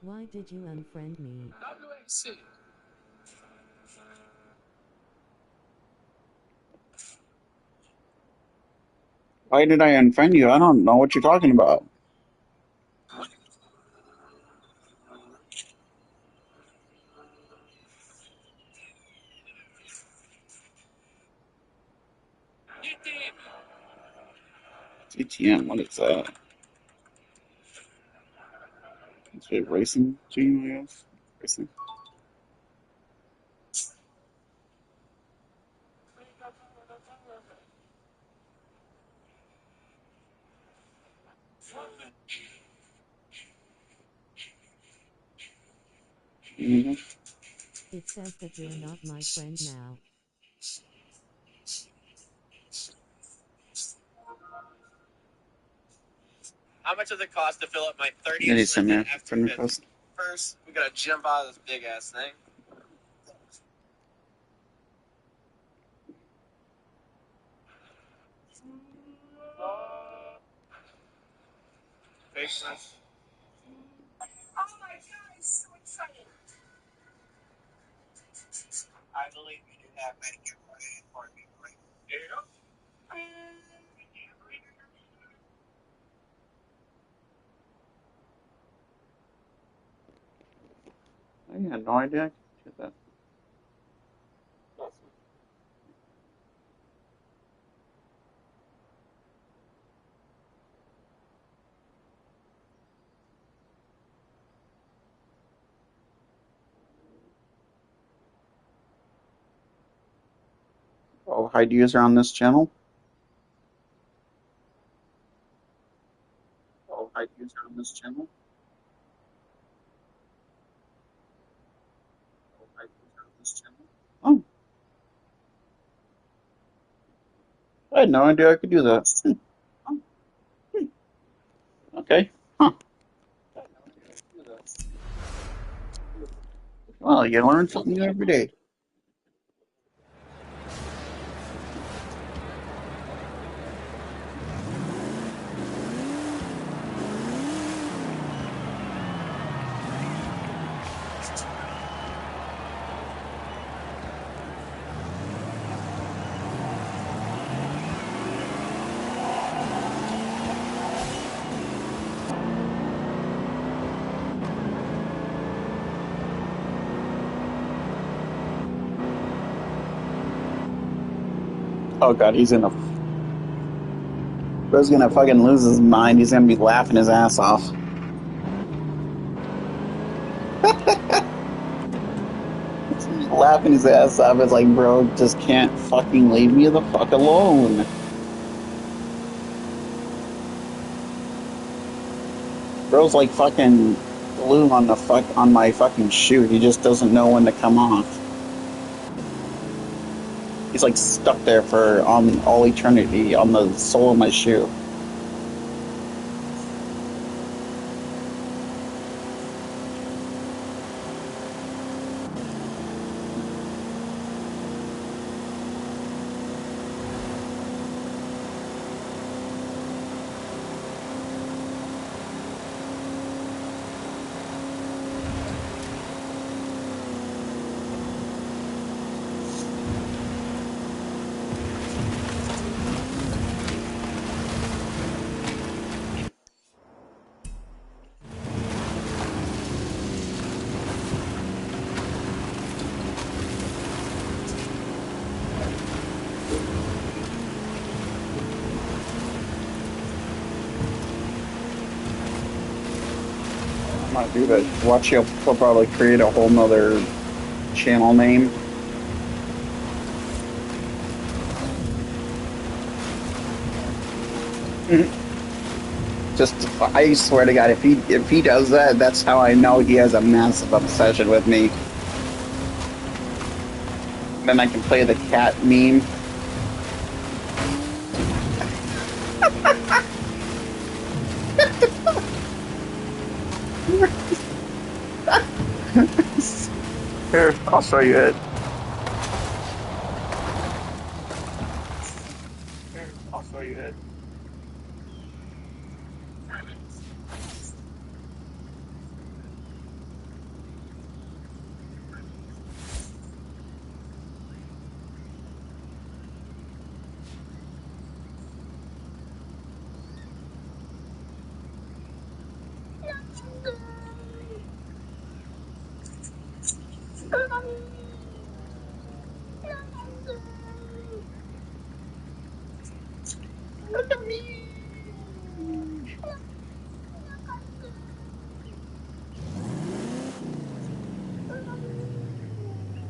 Why did you unfriend me? WAC. Why did I unfriend you? I don't know what you're talking about. TTM, what is that? Okay, racing team, I guess. Racing. Mm-hmm. It says that you're not my friend now. How much does it cost to fill up my 30 Maybe inch some Lincoln friend F250? request. First, we gotta jump out of this big ass thing. Patience. Oh my god, I'm so excited. I believe you do have Medicare for me, right? Yeah. I had no idea I could do that. Oh, hide user on this channel. Oh, hide user on this channel. Oh, hide user on this channel. Oh, I had no idea I could do that. Oh, okay. Huh. Well, you learn something new every day. Oh god, he's gonna. Bro's gonna fucking lose his mind. He's gonna be laughing his ass off. Laughing his ass off. It's like, bro, just can't fucking leave me the fuck alone. Bro's like fucking glue on the fuck on my fucking shoe. He just doesn't know when to come off. He's like stuck there for on all eternity on the sole of my shoe. I'm not do that. Watch, he'll probably create a whole nother channel name. Just, I swear to God, if he does that, that's how I know he has a massive obsession with me. Then I can play the cat meme. Here, I'll show you it. Here, I'll show you it. Look at me.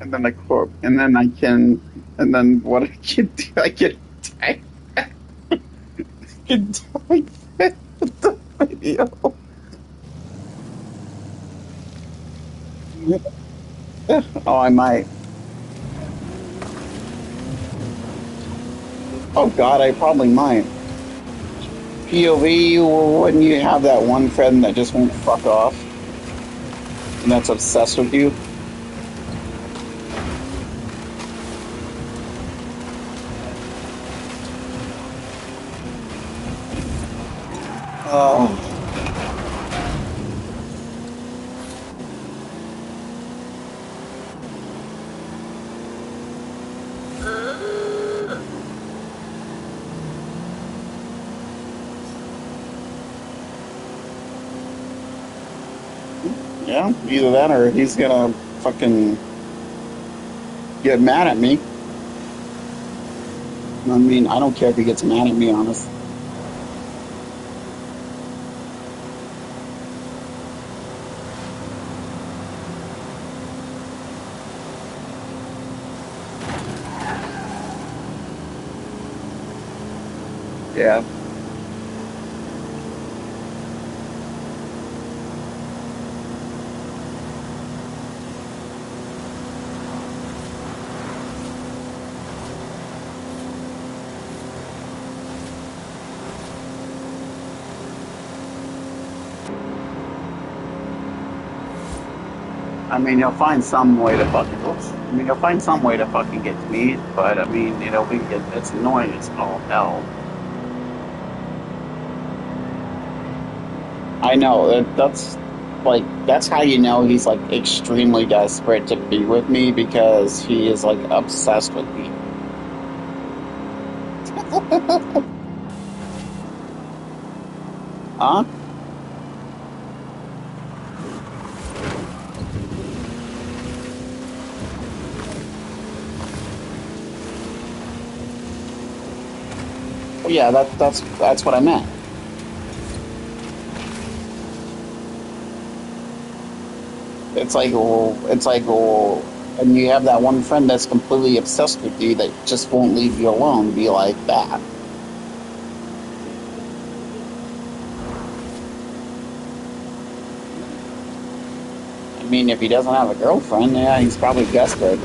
and then and then and then what I can do, I can type, the video. Oh, I might. Oh God, I probably might. POV, when you have that one friend that just won't fuck off and that's obsessed with you. Oh, yeah, either that or he's gonna fucking get mad at me. I mean, I don't care if he gets mad at me, honest. Yeah. I mean, you'll find some way to fucking. Oops. I mean, you'll find some way to fucking get to me, but I mean, it's annoying as all hell. I know that's like that's how you know he's like extremely desperate to be with me because he is like obsessed with me. Huh? Well, yeah, that's what I meant. And you have that one friend that's completely obsessed with you that just won't leave you alone. Be like that. I mean, if he doesn't have a girlfriend, yeah, he's probably desperate.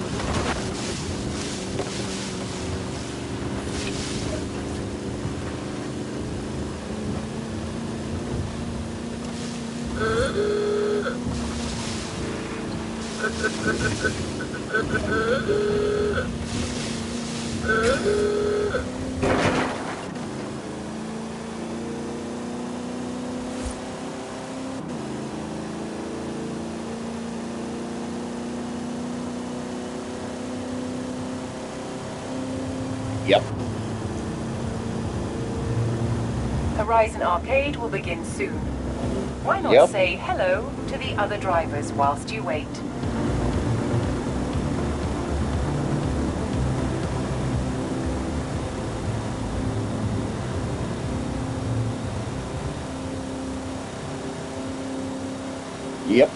Yep. Horizon Arcade will begin soon. Why not Yep. say hello to the other drivers whilst you wait? Yep.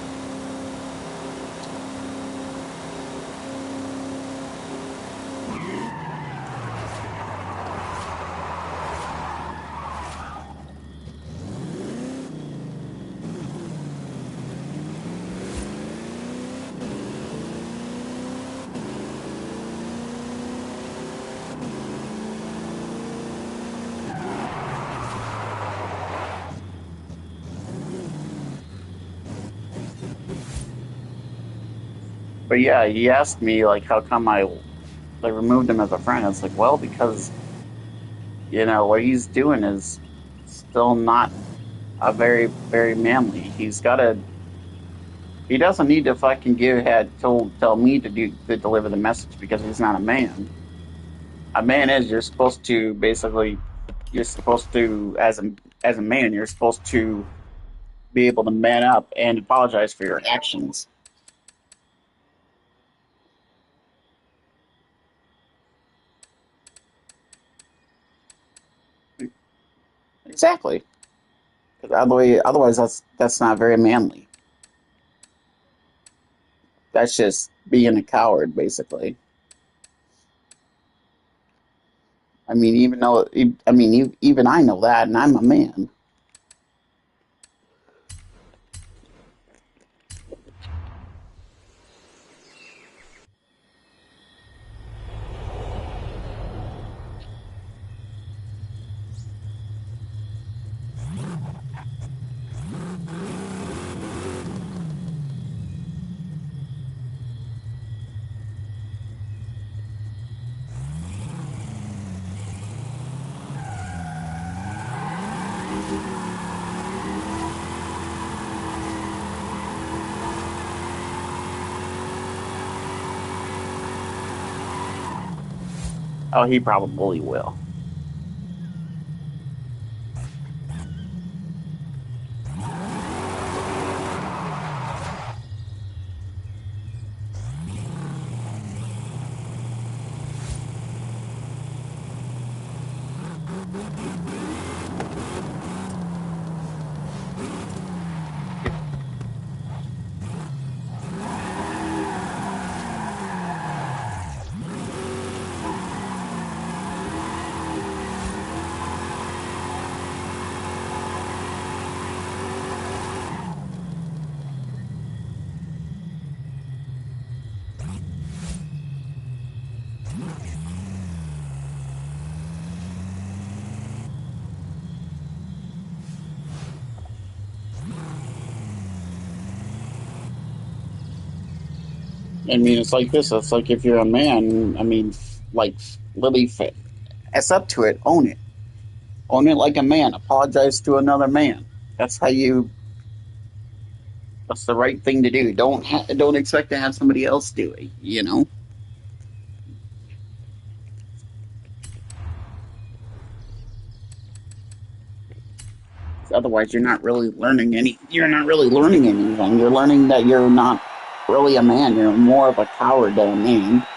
But yeah, he asked me like how come I removed him as a friend. It's like, well, because what he's doing is still not a very manly. He doesn't need to fucking give head tell me to deliver the message because he's not a man. A man is you're supposed to as a man you're supposed to be able to man up and apologize for your actions. Exactly. 'Cause otherwise that's not very manly. That's just being a coward, basically. I mean, even I know that, and I'm a man. Oh, he probably will. I mean, it's like this. It's like if you're a man, I mean, like, really, it's up to it. Own it. Own it like a man. Apologize to another man. That's how you. That's the right thing to do. Don't expect to have somebody else do it. You know. Otherwise, you're not really learning any. You're not really learning anything. You're learning that you're not really a man. You're more of a coward than a man.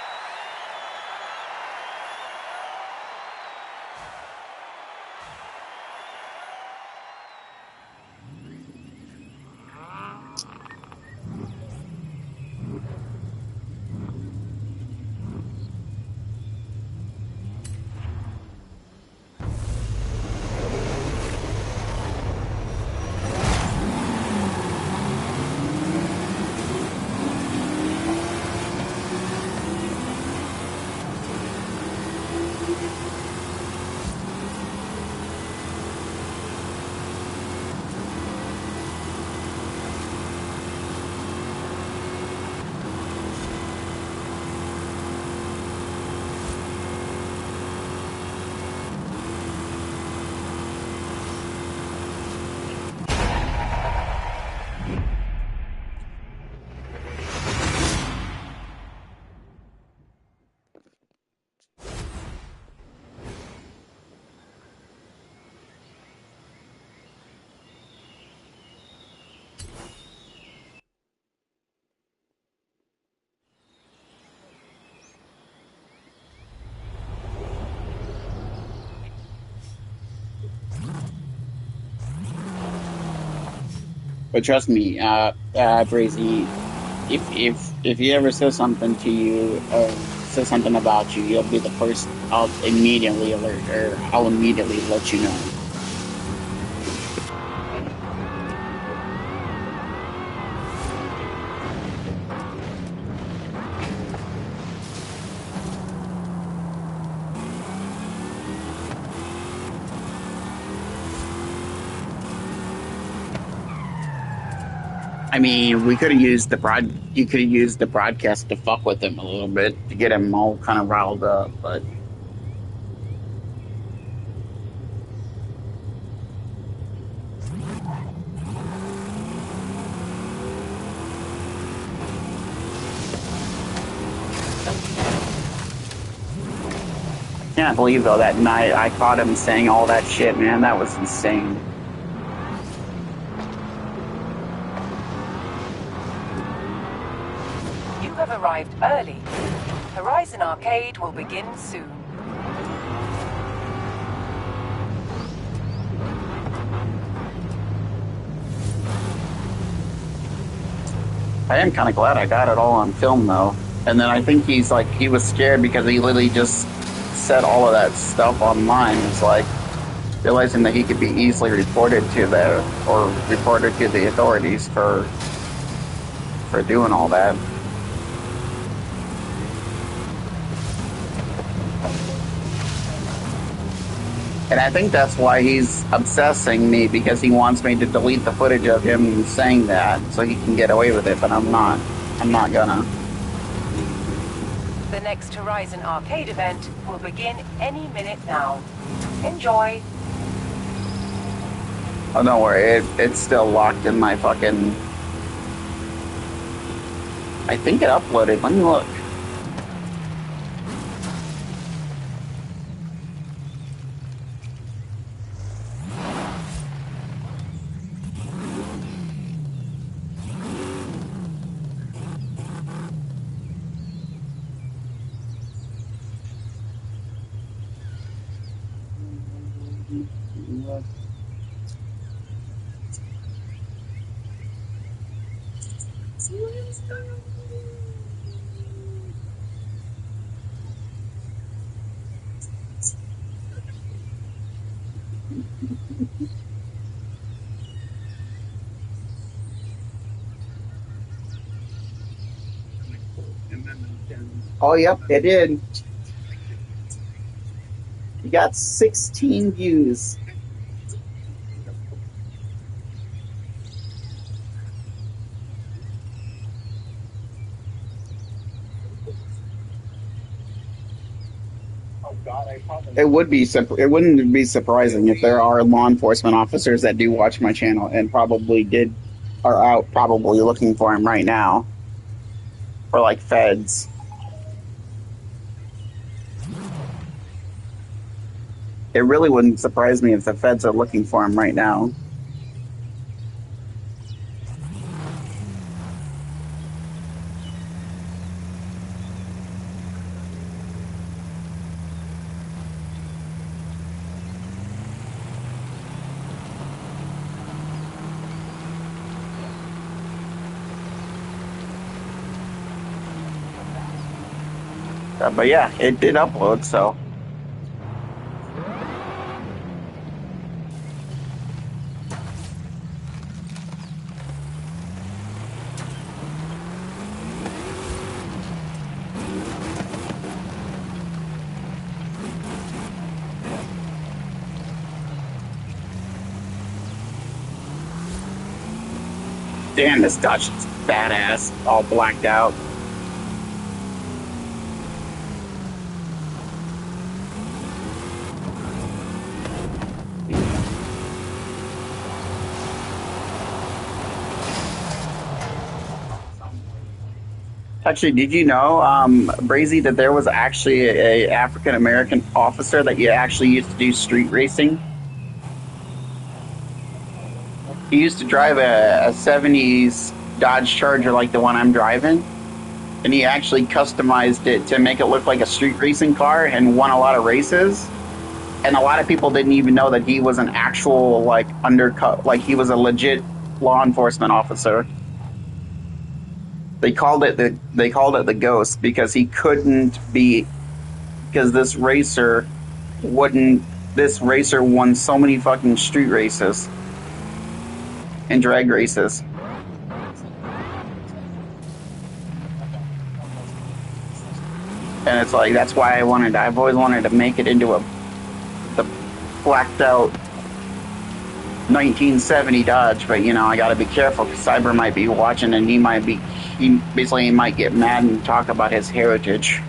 But trust me, Brazy, if he ever says something to you or says something about you, you'll be the first. I'll immediately alert, or I'll immediately let you know. I mean, we could have used the broad. You could have used the broadcast to fuck with him a little bit to get him all kind of riled up, but. I can't believe though that night I caught him saying all that shit, man. That was insane. You have arrived early. Horizon Arcade will begin soon. I am kind of glad I got it all on film though. And then I think he's like, he was scared because he literally just said all of that stuff online. It's like realizing that he could be easily reported to reported to the authorities for doing all that. And I think that's why he's obsessing me, because he wants me to delete the footage of him saying that so he can get away with it, but I'm not. I'm not gonna. The next Horizon Arcade event will begin any minute now. Enjoy! Oh, don't worry, it's still locked in my fucking... I think it uploaded. Let me look. Oh, yep, it did. You got 16 views. It would be it wouldn't be surprising if there are law enforcement officers that do watch my channel and are out probably looking for him right now, or like feds. It really wouldn't surprise me if the feds are looking for him right now. But yeah, it did upload, so. Damn, this Dodge is badass, all blacked out. Actually, did you know, Brazy, that there was actually a African American officer that you actually used to do street racing? He used to drive a 70s Dodge Charger like the one I'm driving, and he actually customized it to make it look like a street racing car and won a lot of races. And a lot of people didn't even know that he was an actual, like, undercut, like he was a legit law enforcement officer. They called it the Ghost because this racer won so many fucking street races and drag races. And it's like, that's why I've always wanted to make it into the blacked out 1970 Dodge, but you know, I gotta be careful because Cyber might be watching and he might get mad and talk about his heritage.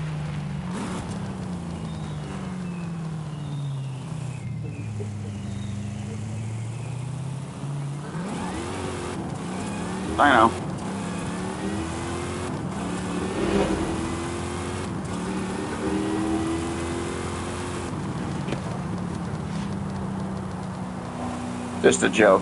I know. Just a joke.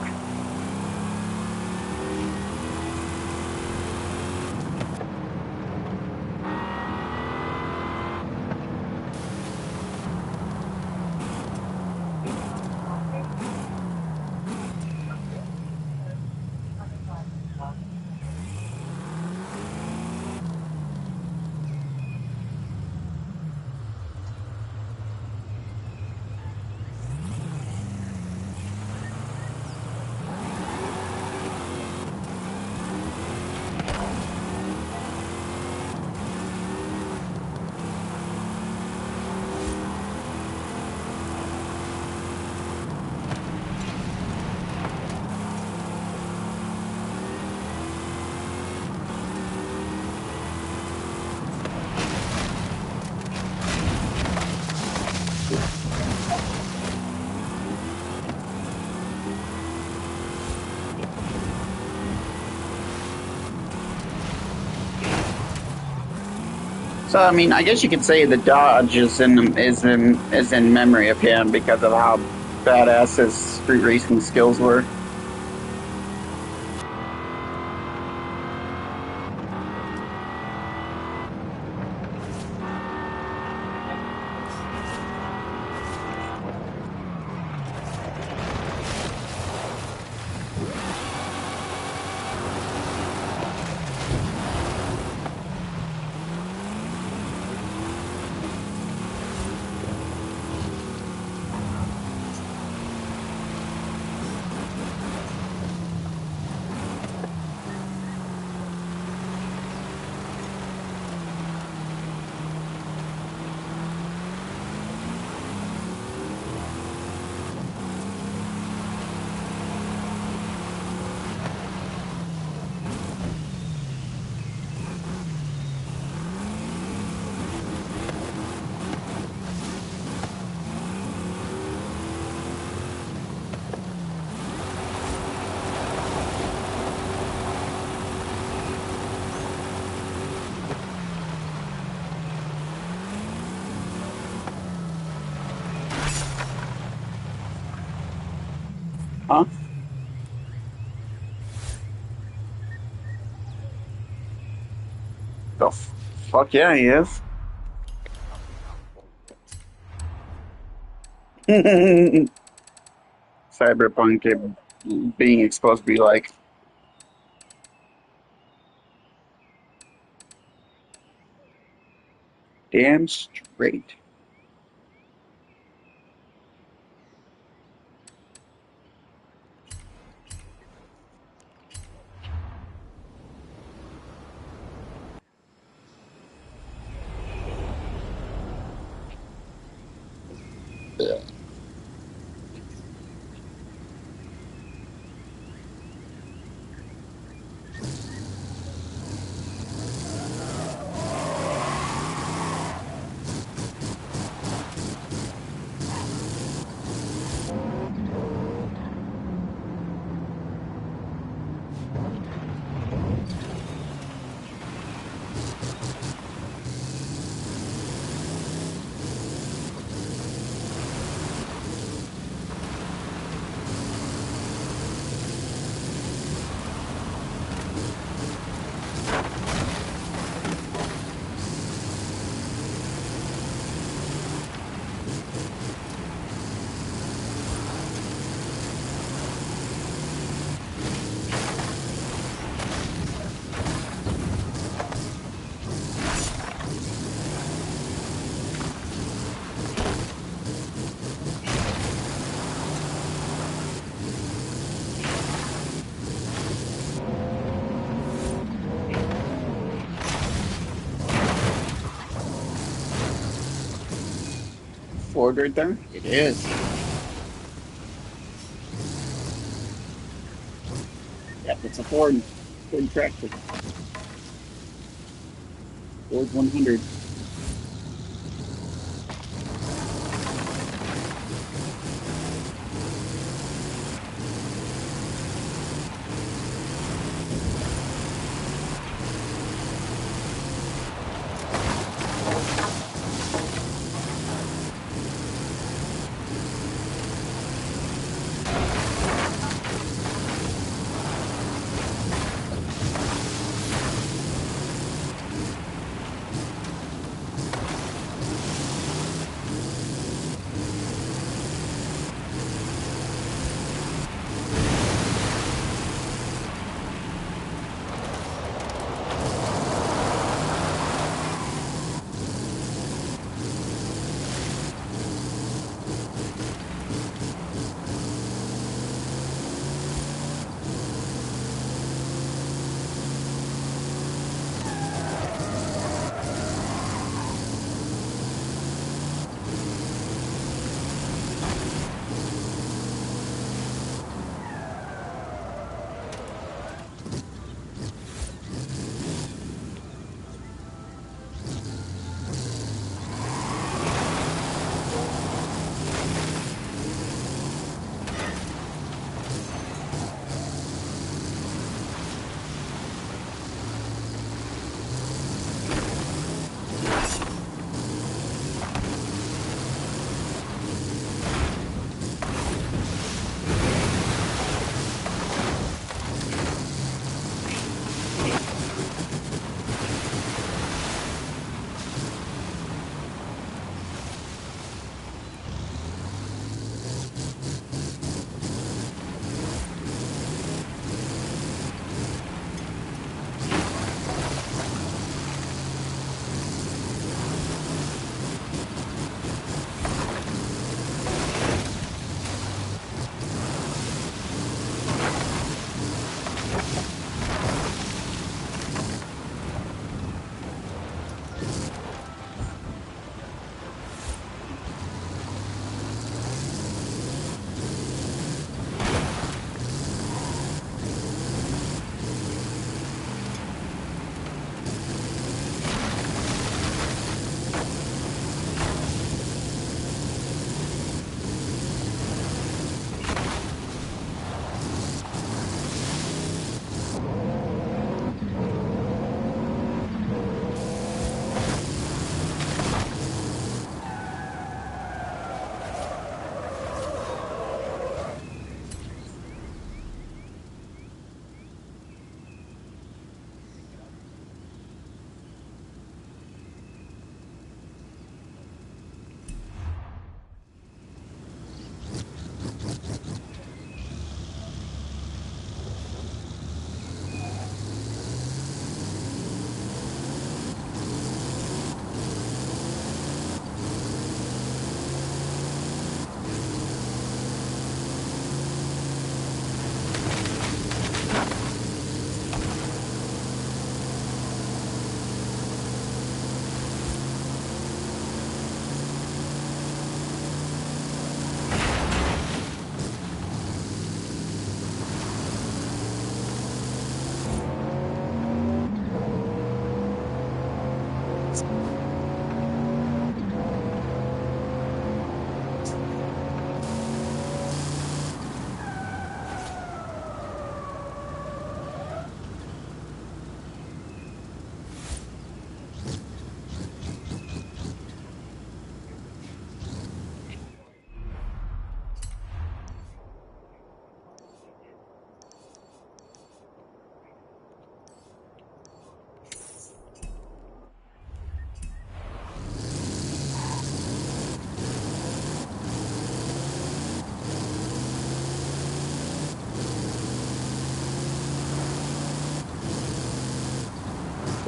So I mean, I guess you could say the Dodge is in memory of him because of how badass his street racing skills were. Huh? The fuck yeah, he is. Cyberpunk being exposed to be like, damn straight. Ford right there? It is. Yep, it's a Ford. Ford tractor. Ford 100.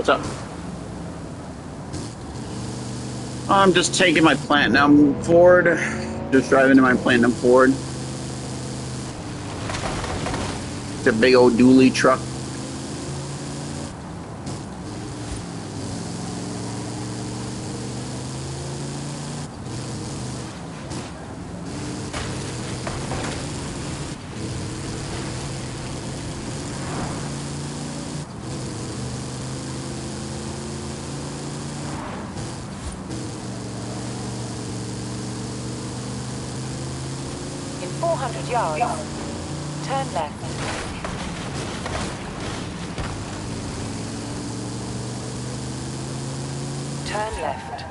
What's up? I'm just taking my Platinum Ford. Just driving to my Platinum Ford. It's a big old dually truck. In 400 yards, turn left. Turn left.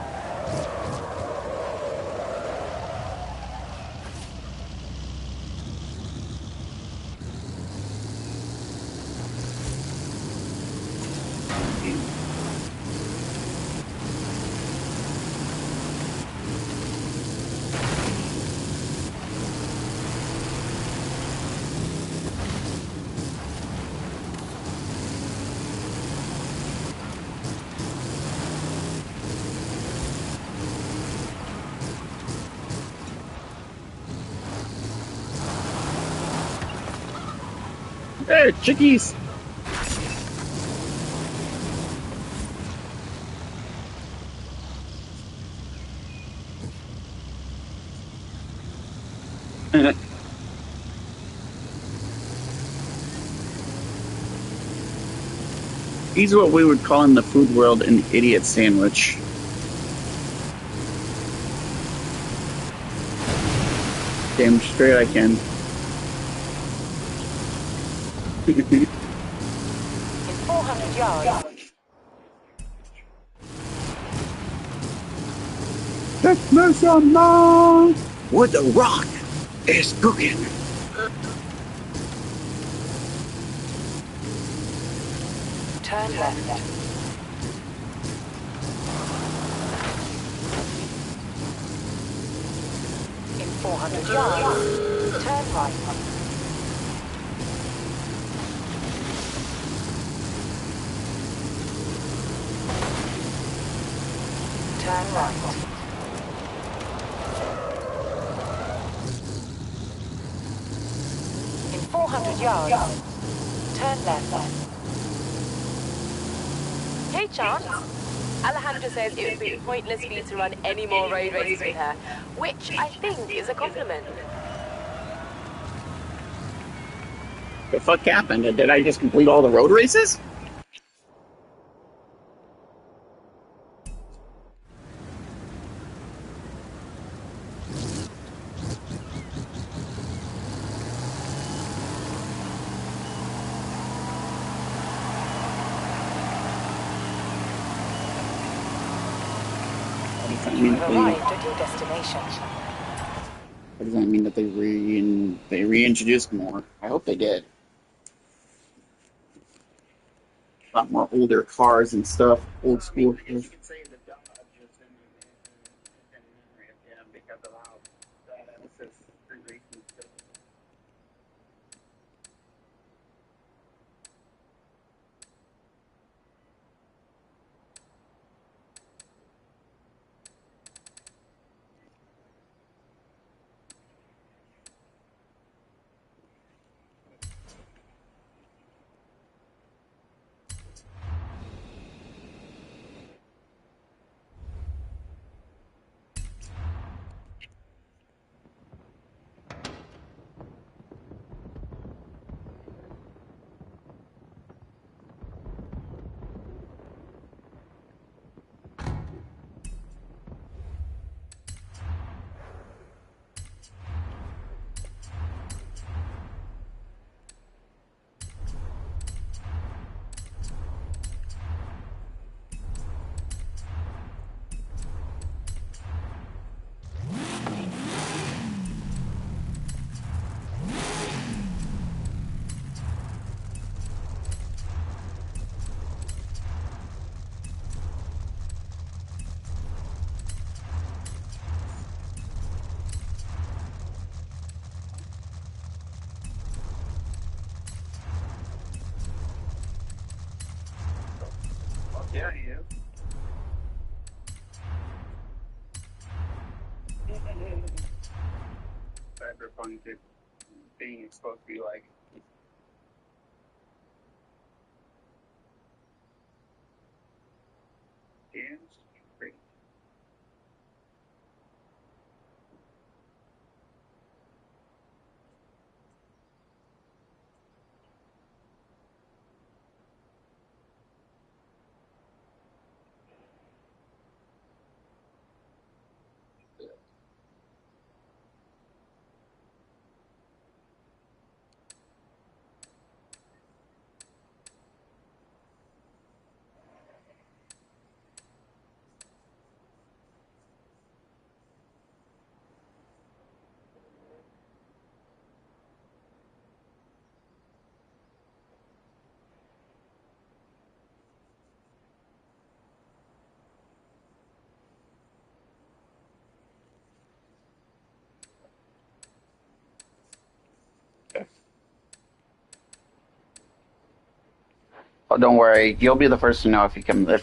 Hey, chickies! He's what we would call in the food world an idiot sandwich. Damn straight I can. In 400 yards, Let's make some noise! What the rock is cooking? turn left. In 400 yards, turn right. Turn right. In 400 yards, turn left. Hey, Chance. Alejandra says it would be pointless for you to run any more road races with her, which I think is a compliment. The fuck happened? Did I just complete all the road races? What does that mean You've that arrived at your destination. they reintroduced more? I hope they did. A lot more older cars and stuff, old school. Cyberpunk being supposed to be like. Damn great. Oh, don't worry. You'll be the first to know if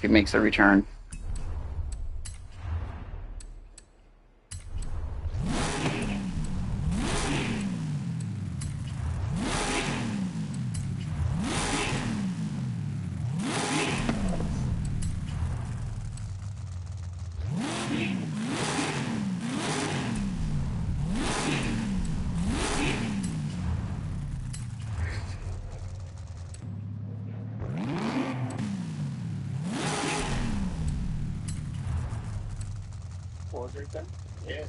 he makes a return. Yeah.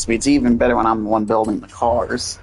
It's even better when I'm the one building the cars.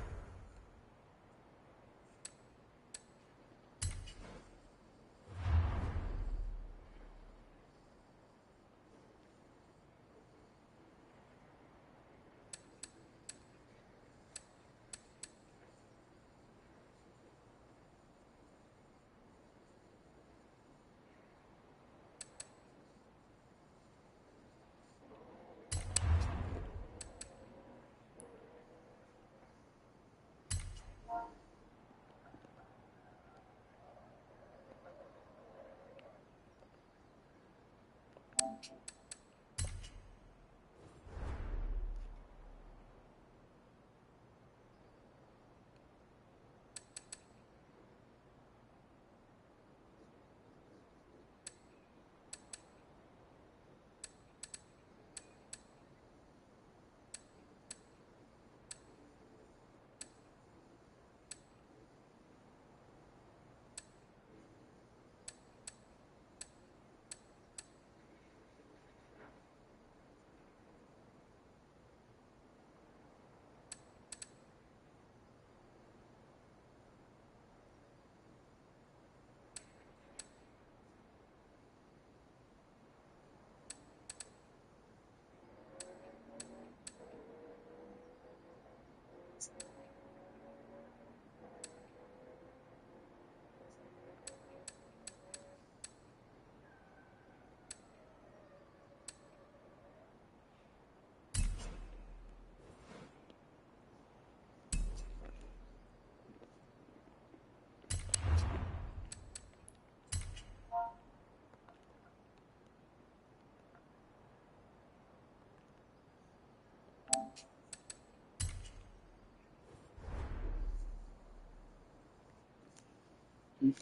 I'm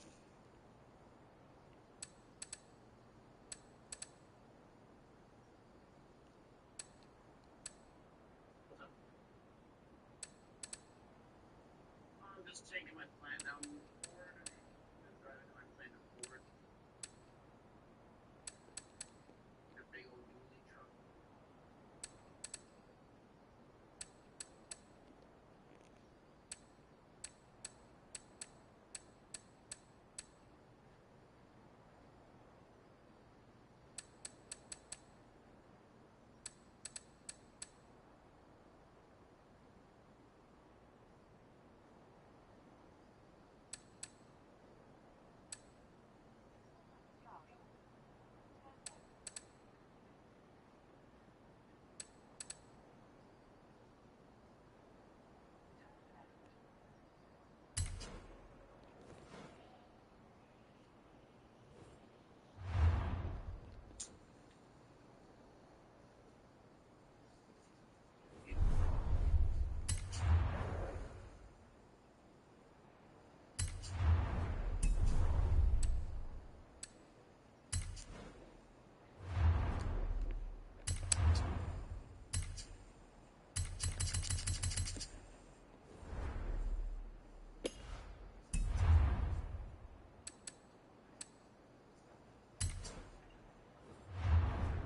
just taking my plant down the board. I'm driving my plant forward. A big old dually truck.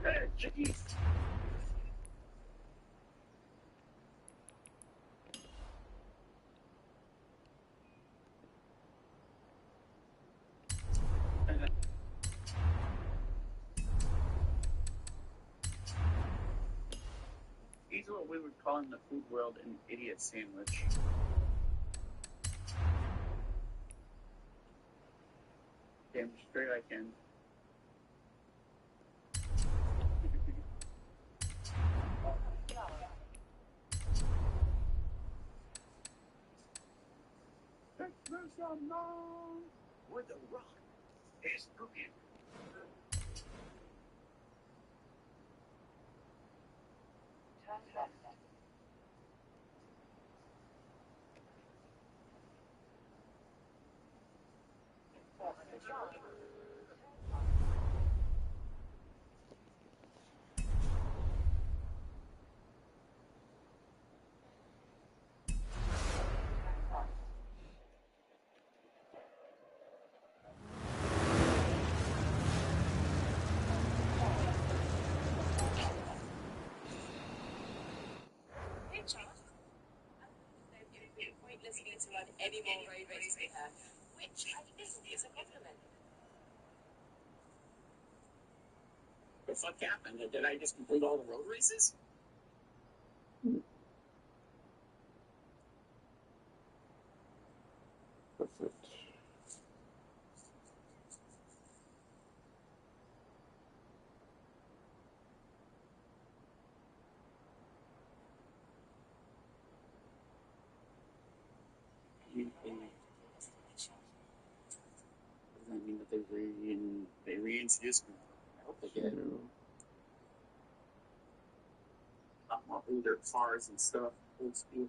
Hey, chickies! He's what we would call in the food world an idiot sandwich. Damn straight I can. Where the rock is broken. Hey, Charles. It would be pointless for me to run any more road races with her, which I think is a compliment. The fuck happened? Did I just complete all the road races? Does that mean that they reintroduced me? I hope they did. All through their cars and stuff. Old school.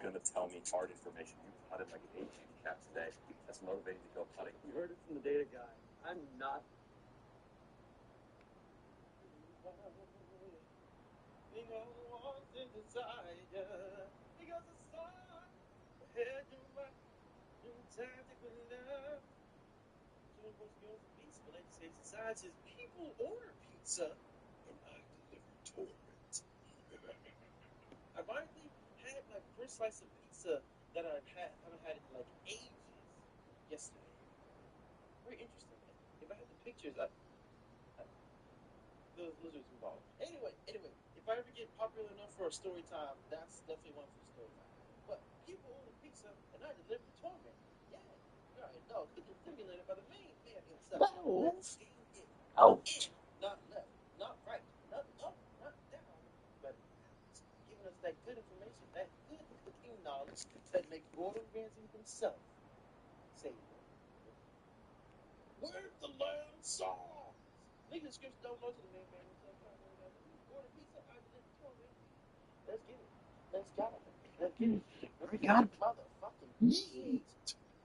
Going to tell me hard information. You putted like 8 handicaps today. That's motivating to go putting. You heard it from the data guy. I'm not. Thing I want and desire, because the sun ahead to my new tactic with love. Two boys, girls, and beats, but like say society says people order pizza and I deliver torment. Ironically, had my first slice of pizza that haven't had in like ages yesterday. Very interesting. If I had the pictures, those are involved. Anyway, if I ever get popular enough for a story time, that's definitely one for the story time. But people order pizza and I deliver torment. Yeah, right. No, could get stimulated by the main man himself. Let's gain it. Ouch. In, not left, not right, not up, not down, but out. that good information, that good cooking knowledge that make Gordon Ramsay himself say, where's the lamb sauce? Niggas scripts don't know to the man himself. Order pizza, I deliver. Come on, man. Let's get it. Let's go. Let's get it. We got it. Motherfucking yeet.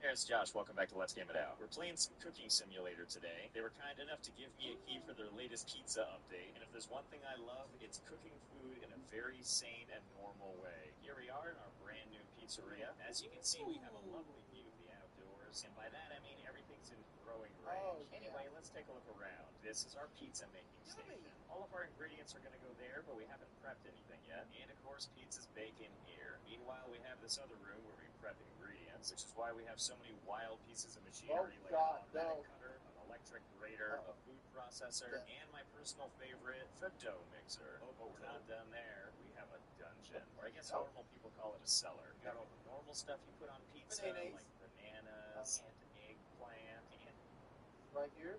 Hey, it's Josh. Welcome back to Let's Game It Out. We're playing some Cooking Simulator today. They were kind enough to give me a key for their latest pizza update. And if there's one thing I love, it's cooking food in a very sane and normal way. Here we are in our brand new pizzeria. As you can see, we have a lovely view of the outdoors. And by that, I mean everything's in growing range. Anyway, let's take a look around. This is our pizza making station. All of our ingredients are going to go there, but we haven't prepped anything yet. And of course, pizza's bacon here. Meanwhile, we have this other room where we prep ingredients, which is why we have so many wild pieces of machinery like an automatic cutter, an electric grater, a food processor, and my personal favorite, the dough mixer. Oh, but we're not done there. We have a dungeon, or I guess normal people call it a cellar. We got all the normal stuff you put on pizza, like bananas and eggplant, and right here.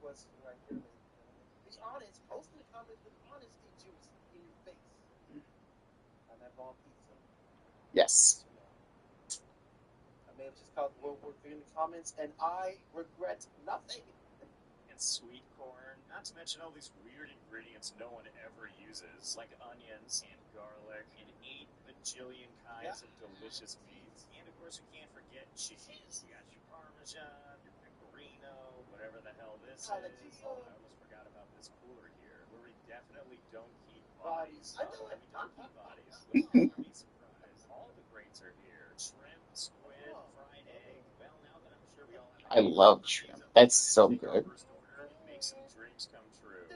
What's right here? Be honest. Post in the comments with honesty juice in your face. On that bomb pizza. Yes. I may have just called World War III in the comments, and I regret nothing. and sweet corn, not to mention all these weird ingredients no one ever uses, like onions and garlic and 8 bajillion kinds of delicious meats. And of course, you can't forget cheese. You got your Parmesan, your Pecorino, whatever the hell this is. Oh, I almost forgot about this cooler here, where we definitely don't keep bodies. I know it. We don't keep bodies. Well, be surprised. All the greats are here. Shrimp, squid, fried egg. Well, now that I'm sure we all have I love shrimp. That's so good. make some dreams come true.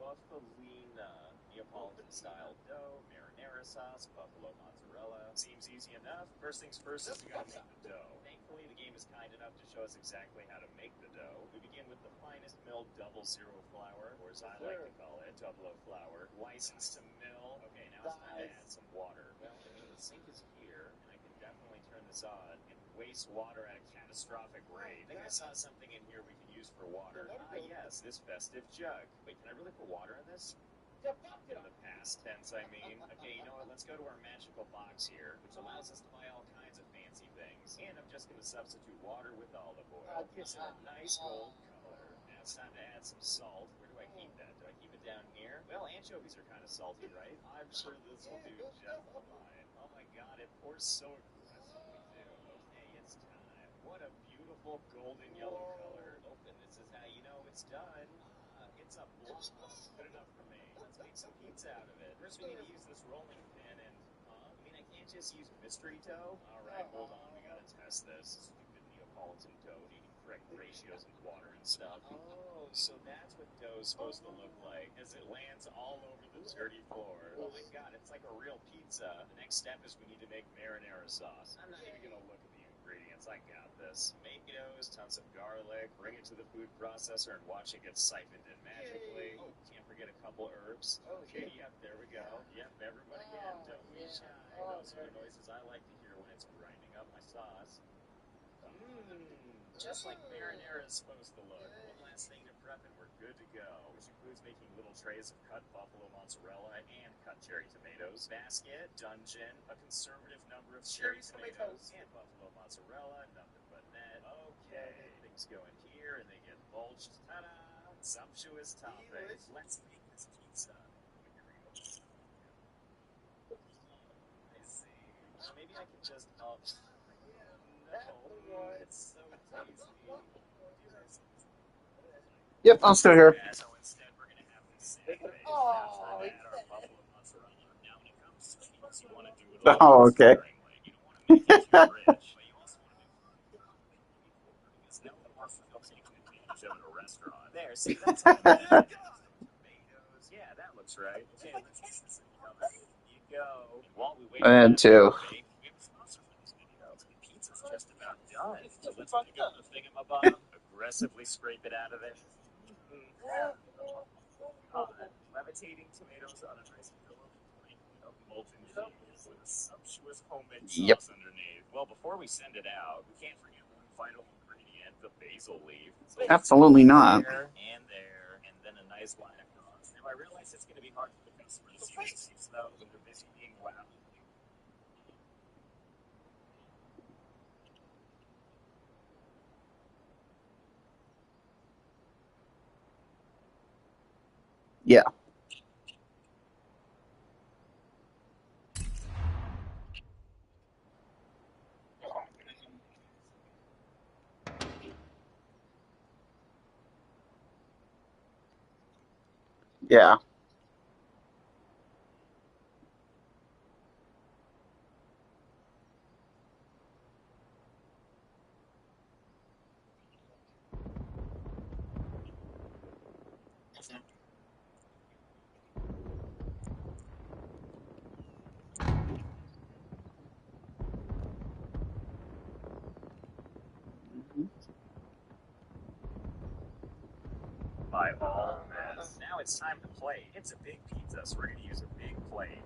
Buffalina, Neapolitan-style dough, marinara sauce, buffalo mozzarella. Seems easy enough. First things first is we gotta make the dough. Thankfully, the game is kind enough to show us exactly how to make the dough. We begin with the finest milled double zero flour, or as I like to call it, double-o flour, licensed to mill. Okay, now it's time to add some water. Well, the sink is here, and I can definitely turn this on and waste water at a catastrophic rate. I think I saw something in here we can use for water. Ah, yes, this festive jug. Wait, can I really put water in this? In the past tense, I mean. Okay, you know what? Let's go to our magical box here, which allows us to buy all kinds of fancy things. And I'm just going to substitute water with olive oil. Gives it a nice gold color. Now it's time to add some salt. Where do I keep that? Do I keep it down here? Well, anchovies are kind of salty, right? I'm sure this will do just fine. Oh my god, it pours so aggressively, too. Okay, it's time. What a beautiful golden yellow color. Open. This is how you know it's done. It's a blob. Good enough for me. Let's make some pizza out of it. First, we need to use this rolling pin and, I mean, I can't just use mystery dough. All right, hold on. We gotta test this. Stupid Neapolitan dough needing correct ratios of water and stuff. Oh, so that's what dough's supposed to look like as it lands all over the dirty floor. Oh my god, it's like a real pizza. The next step is we need to make marinara sauce. I'm not even gonna look at the ingredients. I got this. Tomatoes, tons of garlic, bring it to the food processor and watch it get siphoned in magically. Oh, can't forget a couple herbs. Okay, yep, there we go. Yep, everybody again, don't be shy. Those are the noises I like to hear when it's grinding up my sauce. Just like marinara is supposed to look. One last thing to prep and we're good to go. Which includes making little trays of cut buffalo mozzarella and cut cherry tomatoes. Basket, dungeon, a conservative number of cherry tomatoes, and buffalo mozzarella, nothing but that. Okay, things go in here and they get mulched. Ta-da! Sumptuous toppings. Let's make this pizza. Here we go. I see. Maybe I can just help. No, it's so tasty. Yep, I'm still here. So instead, we're gonna have this sandwich. After that, our buffalo mozzarella. Now, when it comes to cheese, you want to do it a Oh, little okay. sparingly. You don't want to make it too rich, but you also want to make it because no one wants to feel taken advantage of at a restaurant. There, see, that's all I meant. Tomatoes. Yeah, that looks right. Okay, let's get this in the oven. Here you go. And while we wait for And that two. to bake, we have a sponsor for this video. The pizza's just about done. So let's pick up the thingamabob, aggressively scrape it out of there. Levitating tomatoes on a nice pillow point of molten cheese with a sumptuous homemade sauce underneath. Well, before we send it out, we can't forget one vital ingredient, the basil leaf. So Absolutely not. there, and then a nice line across. Now I realize it's going to be hard for the customer to see these though when they're busy being loud. Yeah. Yeah. By all means. Now it's time to play. It's a big pizza, so we're going to use a big plate.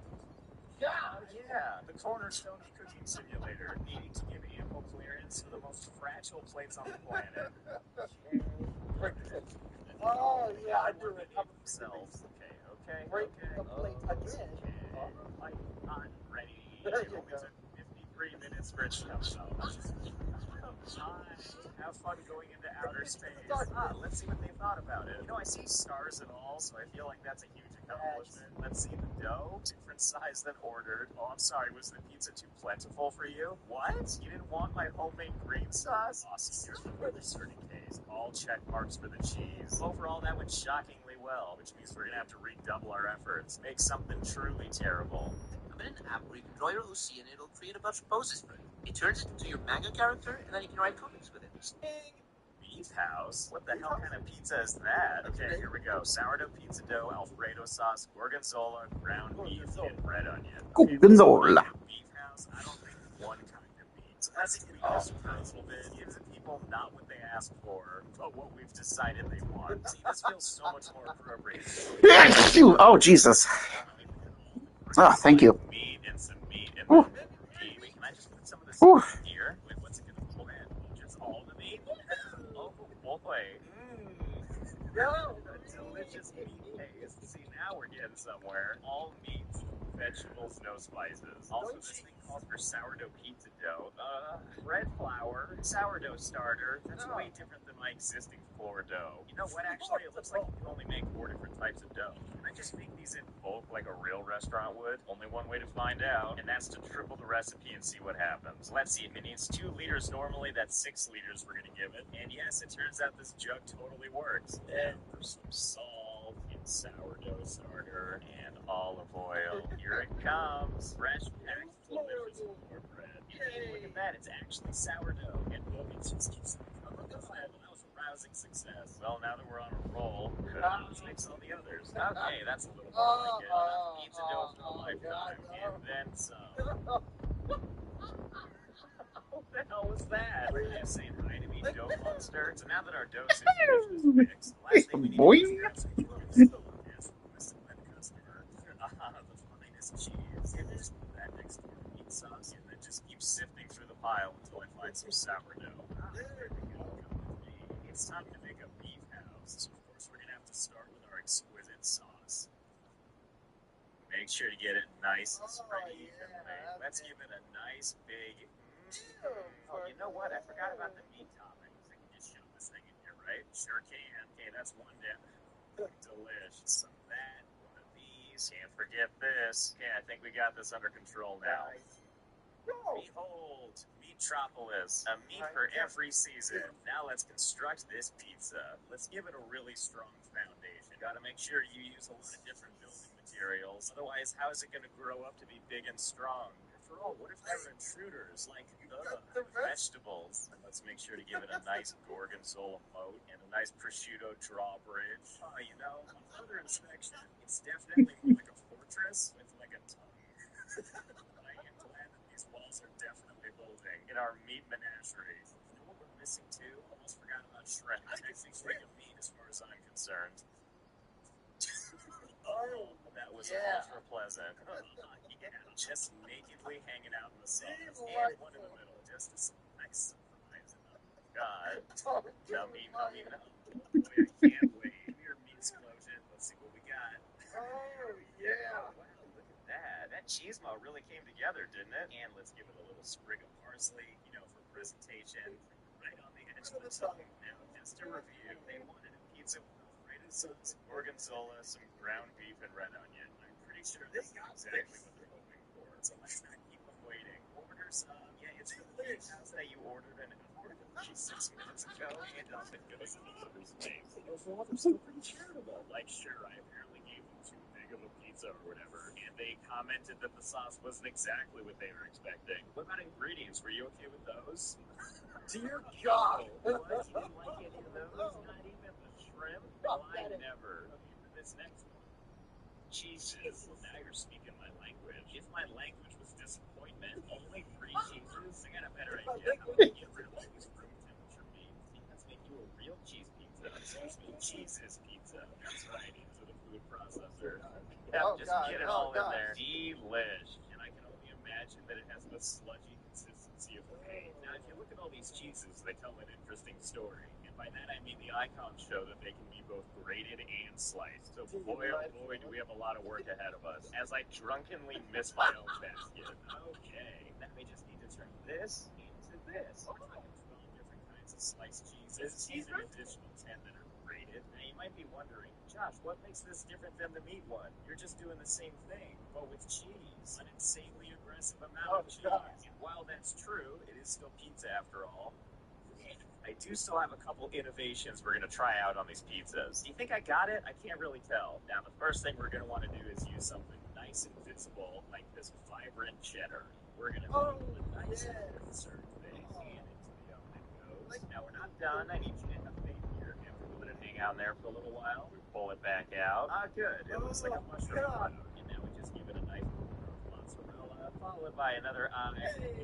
Yeah, the cornerstone of cooking simulator, needing to give ample clearance to the most fragile plates on the planet. Oh, yeah, I do it. Themselves. Okay. Break the plate again. I'm ready. It only took 53 minutes for it to come out. Have fun going into outer space. Let's see what they thought about it. You know, I see stars and all, so I feel like that's a huge accomplishment. Let's see the dough. Different size than ordered. Oh, I'm sorry, was the pizza too plentiful for you? What? You didn't want my homemade green sauce? Awesome, here's the further certificates. All check marks for the cheese. Overall, that went shockingly well, which means we're gonna have to redouble our efforts. Make something truly terrible. I'm in an app where you can draw your Lucy and it'll create a bunch of poses for you. It turns it into your manga character, and then you can write comics with it. Beef house? What the hell kind of pizza is that? Okay, here we go. Sourdough pizza dough, Alfredo sauce, gorgonzola, ground beef, and red onion. Okay, Gorgonzola. Beef house? I don't think one kind of meat. So let's tweak this a little bit. Give the people not what they asked for, but what we've decided they want. See, this feels so much more appropriate. Oh, Jesus. Oh, thank you. Meat and some meat and Ooh. meat. Wait, can I just put some of this Ooh. in here? Wait, what's it gonna blend? Just all the meat? Oh boy. Delicious meat paste. See, now we're getting somewhere. All meats, vegetables, no spices. Also, this thing calls for sourdough pizza dough. Bread flour, sourdough starter. That's way different than my existing flour dough. You know what, actually? It looks like you can only make 4 different types of dough. Can I just make these in bulk like a real restaurant would? Only one way to find out, and that's to triple the recipe and see what happens. Let's see, if it needs 2 liters normally, that's 6 liters we're gonna give it. And yes, it turns out this jug totally works. And for some salt and sourdough starter and olive oil. Here it comes. Fresh packed delicious cornbread. Yay! Look at that, it's actually sourdough. And it just keeps coming. That was a rousing success. Well, now that we're on a roll, let's mix all the others. Okay, that's a little more like it. Pizza dough for a lifetime. And then some. What the hell was that? Are you saying hi to me, dough monster? So now that our dough situation is fixed, last thing we need to do is grab some gorgonzola. Yes, requested by the customer. The finest cheese. And just put that next to the meat sauce, and then just keep sifting through the pile until I find some sourdough. There we go. Come with me. It's time to make a beef house. So of course we're gonna have to start with our exquisite sauce. Make sure to get it nice and spread evenly. Let's give it a nice big. Oh, you know what? I forgot about the meat toppings. I can just shove this thing in here, right? Sure can. Okay, that's one down. Delish. Some of that. One of these. Can't forget this. Okay, I think we got this under control now. Behold, Meatropolis, a meat for every season. Now let's construct this pizza. Let's give it a really strong foundation. Gotta make sure you use a lot of different building materials. Otherwise, how is it gonna grow up to be big and strong? After all, what if there are intruders like vegetables? And let's make sure to give it a nice gorgonzola moat and a nice prosciutto drawbridge. Oh, you know, on further inspection, it's definitely more like a fortress with like a tongue. I am glad that these walls are definitely holding in our meat menagerie. You know what we're missing too? Almost forgot about Shrek. Technically king of meat as far as I'm concerned. Oh, that was ultra pleasant. Yeah, just nakedly hanging out in the sun. And one in the middle, just as some nice surprise. God. Nummy. Boy, I can't wait. Your meat explosion. Let's see what we got. That cheesemo really came together, didn't it? And let's give it a little sprig of parsley, for presentation. Right on the edge of the tongue. Now, just to review, they wanted a pizza with grated sauce, gorgonzola, some ground beef, and red onion. I'm pretty sure this is exactly what they're hoping for. So let's not keep them waiting. Order some. Yeah, it's the house that you ordered an hour and 36 minutes ago, and doesn't give us any other space. They're still pretty charitable. Like, sure, I apparently gave them too big of a pizza or whatever, and they commented that the sauce wasn't exactly what they were expecting. What about ingredients? Were you okay with those? Dear God! What? You didn't like any of those? Not even the shrimp? Well, I never. Okay, for this next one. Cheeses. Now you're speaking my language. If my language was disappointment, only 3 cheeses? I got a better idea. How about I get rid of all these room temperature meat? Let's make you a real cheese pizza. Excuse me, cheeses pizza. That's right, into the food processor. Yeah, just get it all in there. Delish. And I can only imagine that it has the sludgy consistency of paint. Now, if you look at all these cheeses, they tell an interesting story. And by that I mean the icons show that they can be both grated and sliced. So boy, oh boy, do we have a lot of work ahead of us. As I drunkenly miss my own basket. Okay, now we just need to turn this into this. We're talking 12 different kinds of sliced cheeses and an additional 10 that are grated. Now you might be wondering, Josh, what makes this different than the meat one? You're just doing the same thing, but with cheese. An insanely aggressive amount of cheese. And while that's true, it is still pizza after all. I do still have a couple innovations we're going to try out on these pizzas. Do you think I got it? I can't really tell. Now, the first thing we're going to want to do is use something nice and visible, like this vibrant cheddar. We're going to make a nice insert thing and into the oven it goes. Now, we're not done. I need you to have faith here. After we let it hang out there for a little while, we pull it back out. Ah, good. It looks like a mushroom cloud. And now we just give it a nice mozzarella, followed by another eye.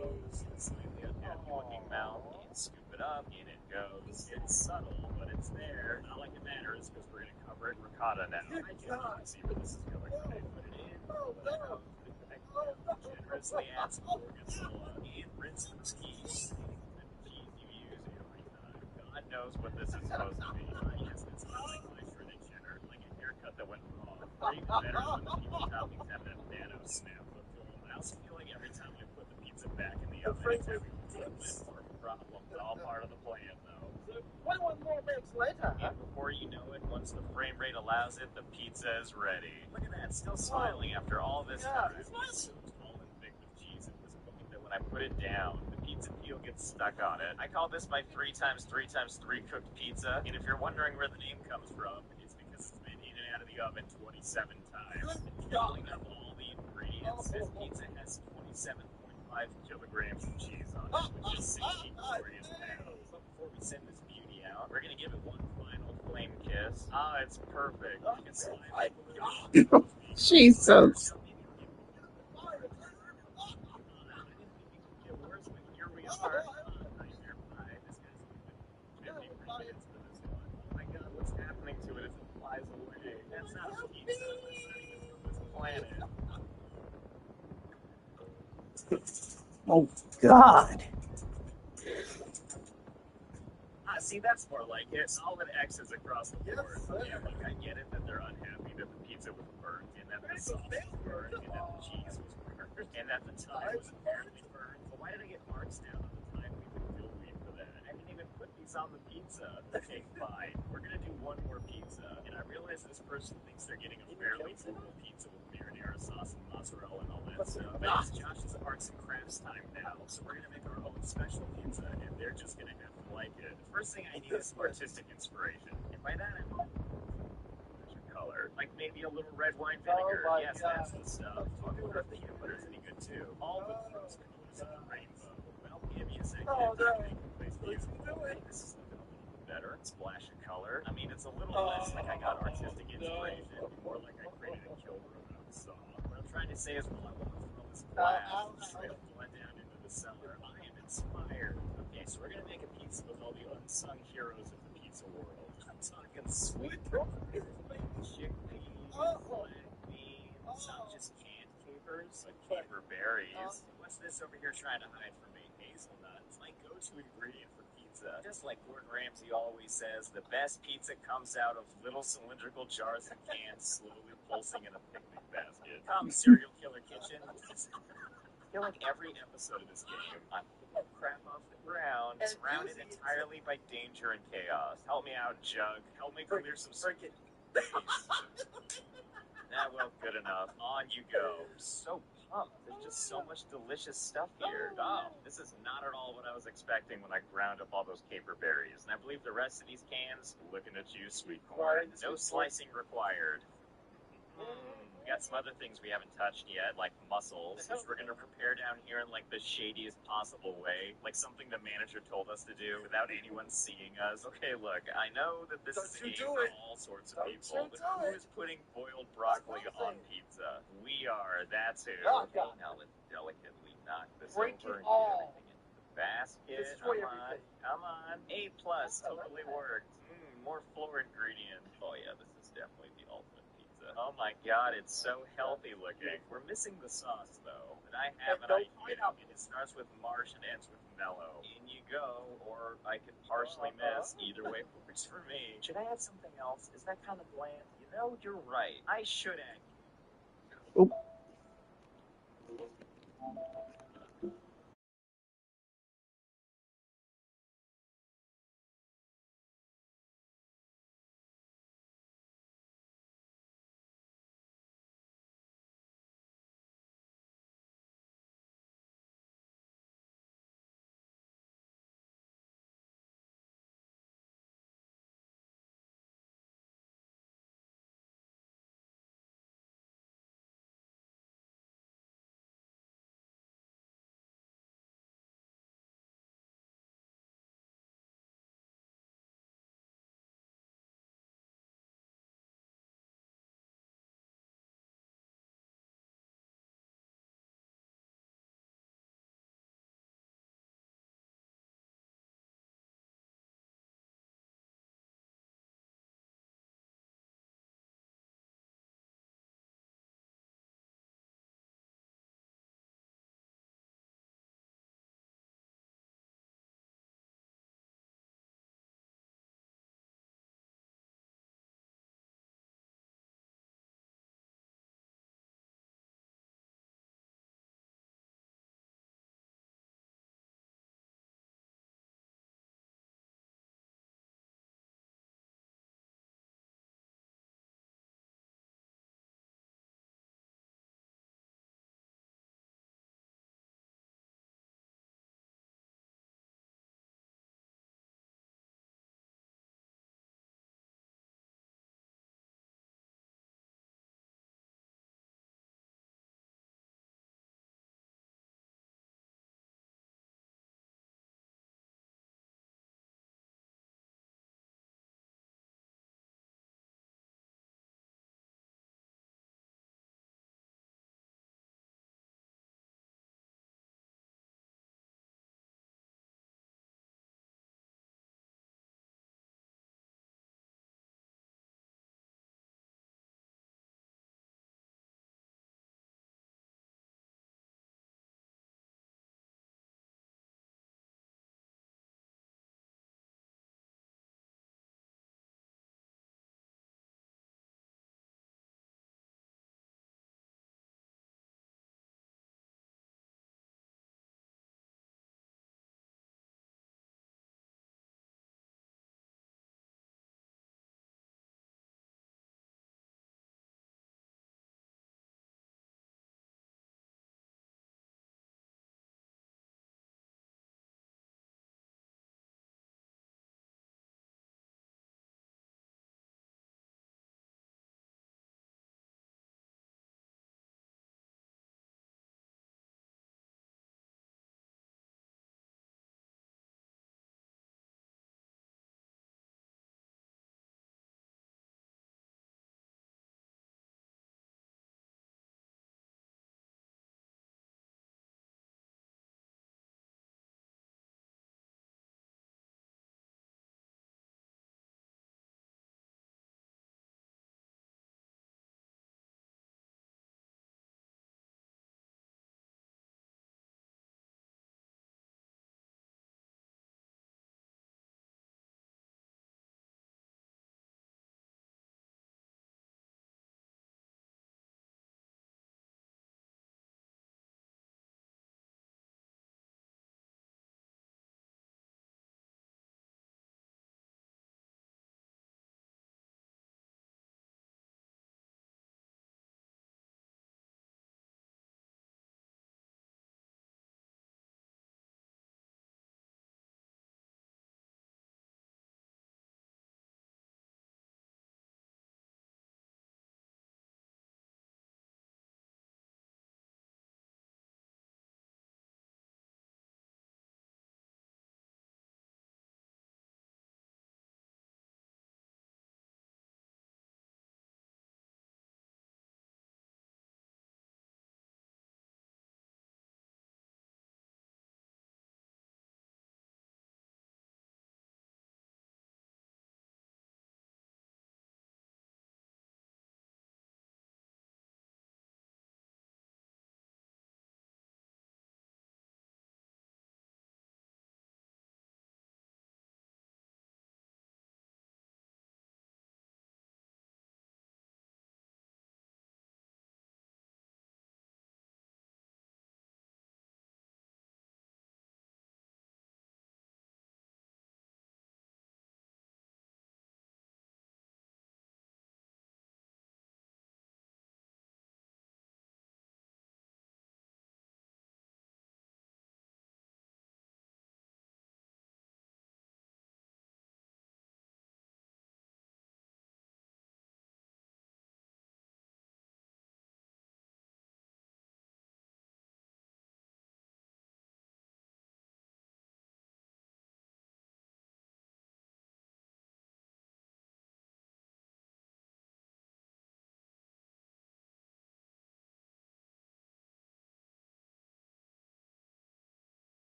Goes slightly unhappy looking mouth. Scoop it up, in it goes. It's subtle, but it's there. Not like it matters, because we're going to cover it in ricotta now. I can't see where this is going. Put it in, pull it out, put it back down, generously add some gorgonzola, and rinse the cheese. The cheese you use every time. God knows what this is supposed to be. Yes, it's not like my shredded cheddar, like a haircut that went wrong. Or even better, when the pizza toppings have that nano snap look to them. I also feel like every time I put the pizza back in the oven, it's having more problem. It's all part of the plan, though. 21 more minutes later. And before you know it, once the frame rate allows it, the pizza is ready. Look at that, still smiling after all this time. It's so tall and thick with cheese at this point that when I put it down, the pizza peel gets stuck on it. I call this my 3x3x3 cooked pizza. And if you're wondering where the name comes from, it's because it's been in and out of the oven 27 times. Calling up all the ingredients, this pizza has 27.5 kilograms of cheese on it, which is 60 glorious pounds. So before we send this beauty out, we're going to give it one final flame kiss. Ah, it's perfect. You can slide like Jesus. Get worse, but here we are. Nightmare pie. This guy's been 50 minutes for this one. Oh my God, what's happening to it as it flies away? That's not a pizza. That's not even from this planet. Oh, God. See, that's more like it. Solid X's across the board. Yeah, look, I get it that they're unhappy that the pizza was burnt, and that the sauce was burnt, and that the cheese was burnt, and that the thyme was apparently burnt. But why did I get marks down on the thyme leaf and dill leaf for that? I didn't even put these on the pizza. Okay, fine. We're gonna do one more pizza, and I realize this person thinks they're getting a fairly normal pizza with marinara sauce and mozzarella and all that stuff. But it's Josh's arts and crafts time now, so we're gonna make our own special pizza, and they're just gonna have to like it. The first thing I need is some artistic inspiration, and by that I mean color, like maybe a little red wine vinegar. Yes, that's the stuff. I wonder if the peanut butter is any good too. All the rose colors of the rainbow. Well, give me a second. This is looking a little bit better. Splash of color. I mean, it's a little less like I got artistic inspiration, more like I created a kill room out of saw. What I'm trying to say is, while I walk through all this glass and straight up blend down into the cellar, I am inspired. Okay, so we're gonna make a pizza with all the unsung heroes of the pizza world. I'm talking sweet chickpeas, black beans, not just canned capers, but caper berries. What's this over here trying to hide from me? hazelnuts, my go-to ingredient for pizza. Just like Gordon Ramsay always says, the best pizza comes out of little cylindrical jars and cans slowly pulsing in a picnic basket. Come, serial killer kitchen. I feel like every episode of this game, I'm picking crap off the ground, surrounded entirely by danger and chaos. Help me out, Jug. Help me clear some circuit. Well, good enough. On you go. I'm so pumped. There's just so much delicious stuff here. Oh, this is not at all what I was expecting when I ground up all those caper berries. And I believe the rest of these cans, looking at you, sweet corn. No slicing required. We got some other things we haven't touched yet, like mussels, which we're gonna prepare down here in like the shadiest possible way, like something the manager told us to do without anyone seeing us. Okay, look, I know that this is a game for all sorts of people, but who is putting boiled broccoli on pizza? We are, that's who. Okay, now let's delicately knock this over and get everything into the basket. Come on. A+, totally worked. More floor ingredients. Oh yeah, this is definitely the ultimate pizza. Oh my god, it's so healthy looking. We're missing the sauce though, but I have an idea. It starts with marsh and ends with mellow. In you go, or I could partially miss. Either way works for me. Should I add something else? Is that kind of bland? You know, you're right. I should add Oop.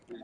All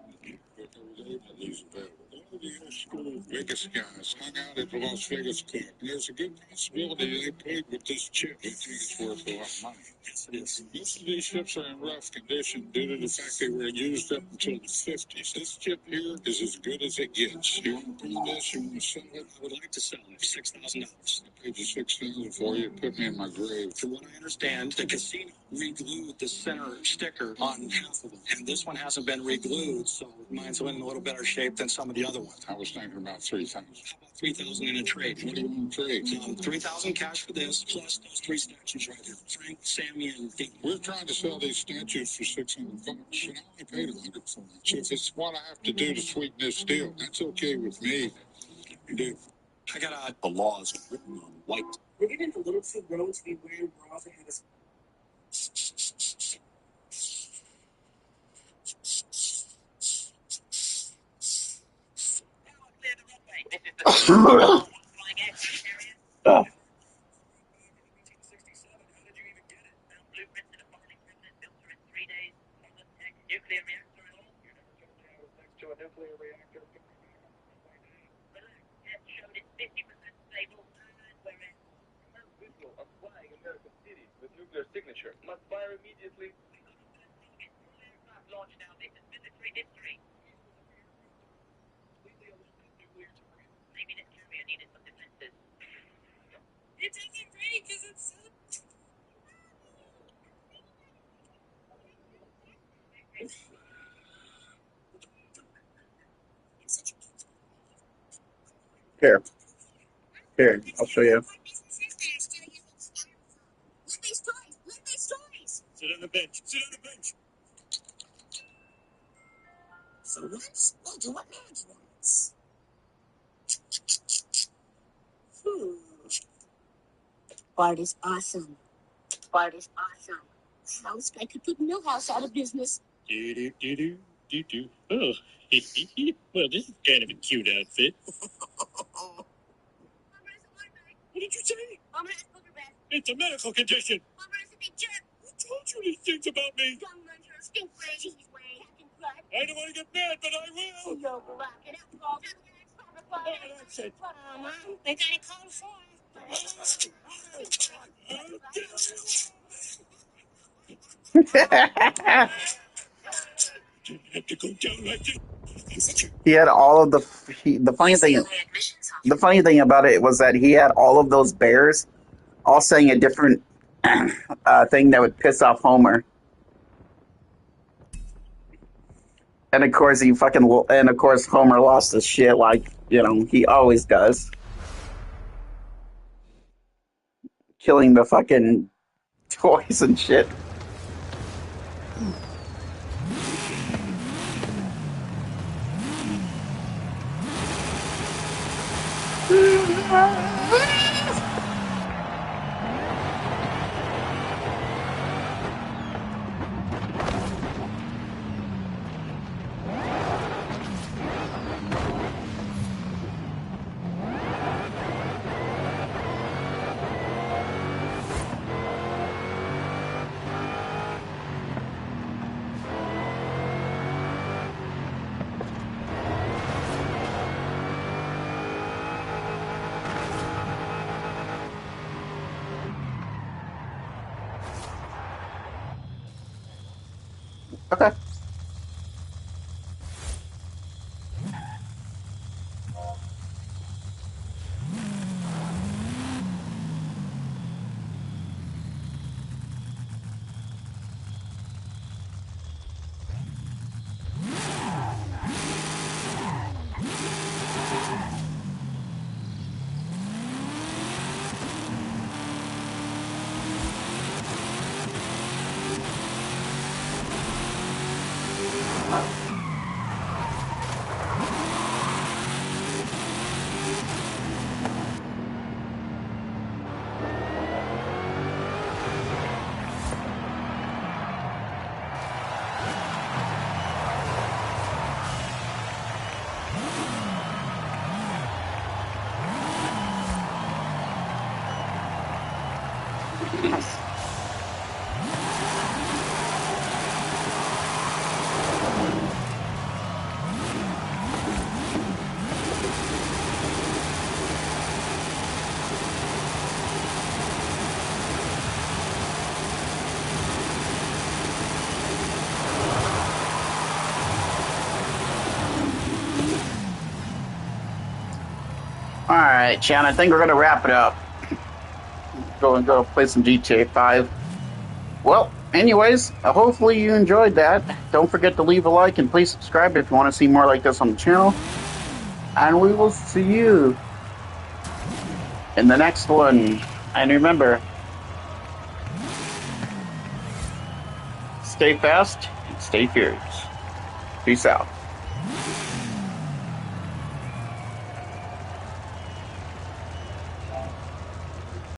the old school Vegas guys hung out at the Las Vegas Club. There's a good possibility they played with this chip. They think it's worth a lot of money. Yes, it is. Most of these ships are in rough condition due to the fact they were used up until the 50s. This chip here is as good as it gets. You want to buy this? You want to sell it? I would like to sell it for $6,000. I paid you $6,000 for you. Put me in my grave. From what I understand, the casino re-glued the center sticker on half of them, and this one hasn't been re-glued, so mine's in a little better shape than some of the other ones. I was thinking about 3,000. How about 3,000 in a trade? What do you want to trade? 3,000 cash for this, plus those three statues right here: Frank, Sammy, and Dean. We're trying to sell these statues for $600, and I only paid $100 for them. So if it's what I have to do to sweeten this deal, that's okay with me. Dude, I got the laws written on white. We're getting a little too grown to be wearing bras and have a nuclear signature. Must fire immediately. Launch now. This is military history. Maybe this carrier needed some defenses. It doesn't break because it's so. Here, I'll show you. Sit on the bench. Sit on the bench. For once, we'll do what Maggie wants. Bart is awesome. Bart is awesome. House I could put Millhouse out of business. Do. Oh, well, this is kind of a cute outfit. What did you say? Mama has booger back. It's a medical condition. Mama is a big jerk. Who told you these things about me? Young Muncher, stink way, cheese way, Captain Crud. I don't want to get mad, but I will. Yo, rock it up, Paul. Oh, that's it. Mama, they got a call for. Have to go down like this. He had all of the funny thing about it was that he had all of those bears all saying a different thing that would piss off Homer. And of course Homer lost his shit like, he always does. Killing the fucking toys and shit. Okay. right, Chan, I think we're going to wrap it up. Go play some GTA 5. Well, anyways, hopefully you enjoyed that. Don't forget to leave a like and please subscribe if you want to see more like this on the channel. And we will see you in the next one. And remember, stay fast and stay furious. Peace out.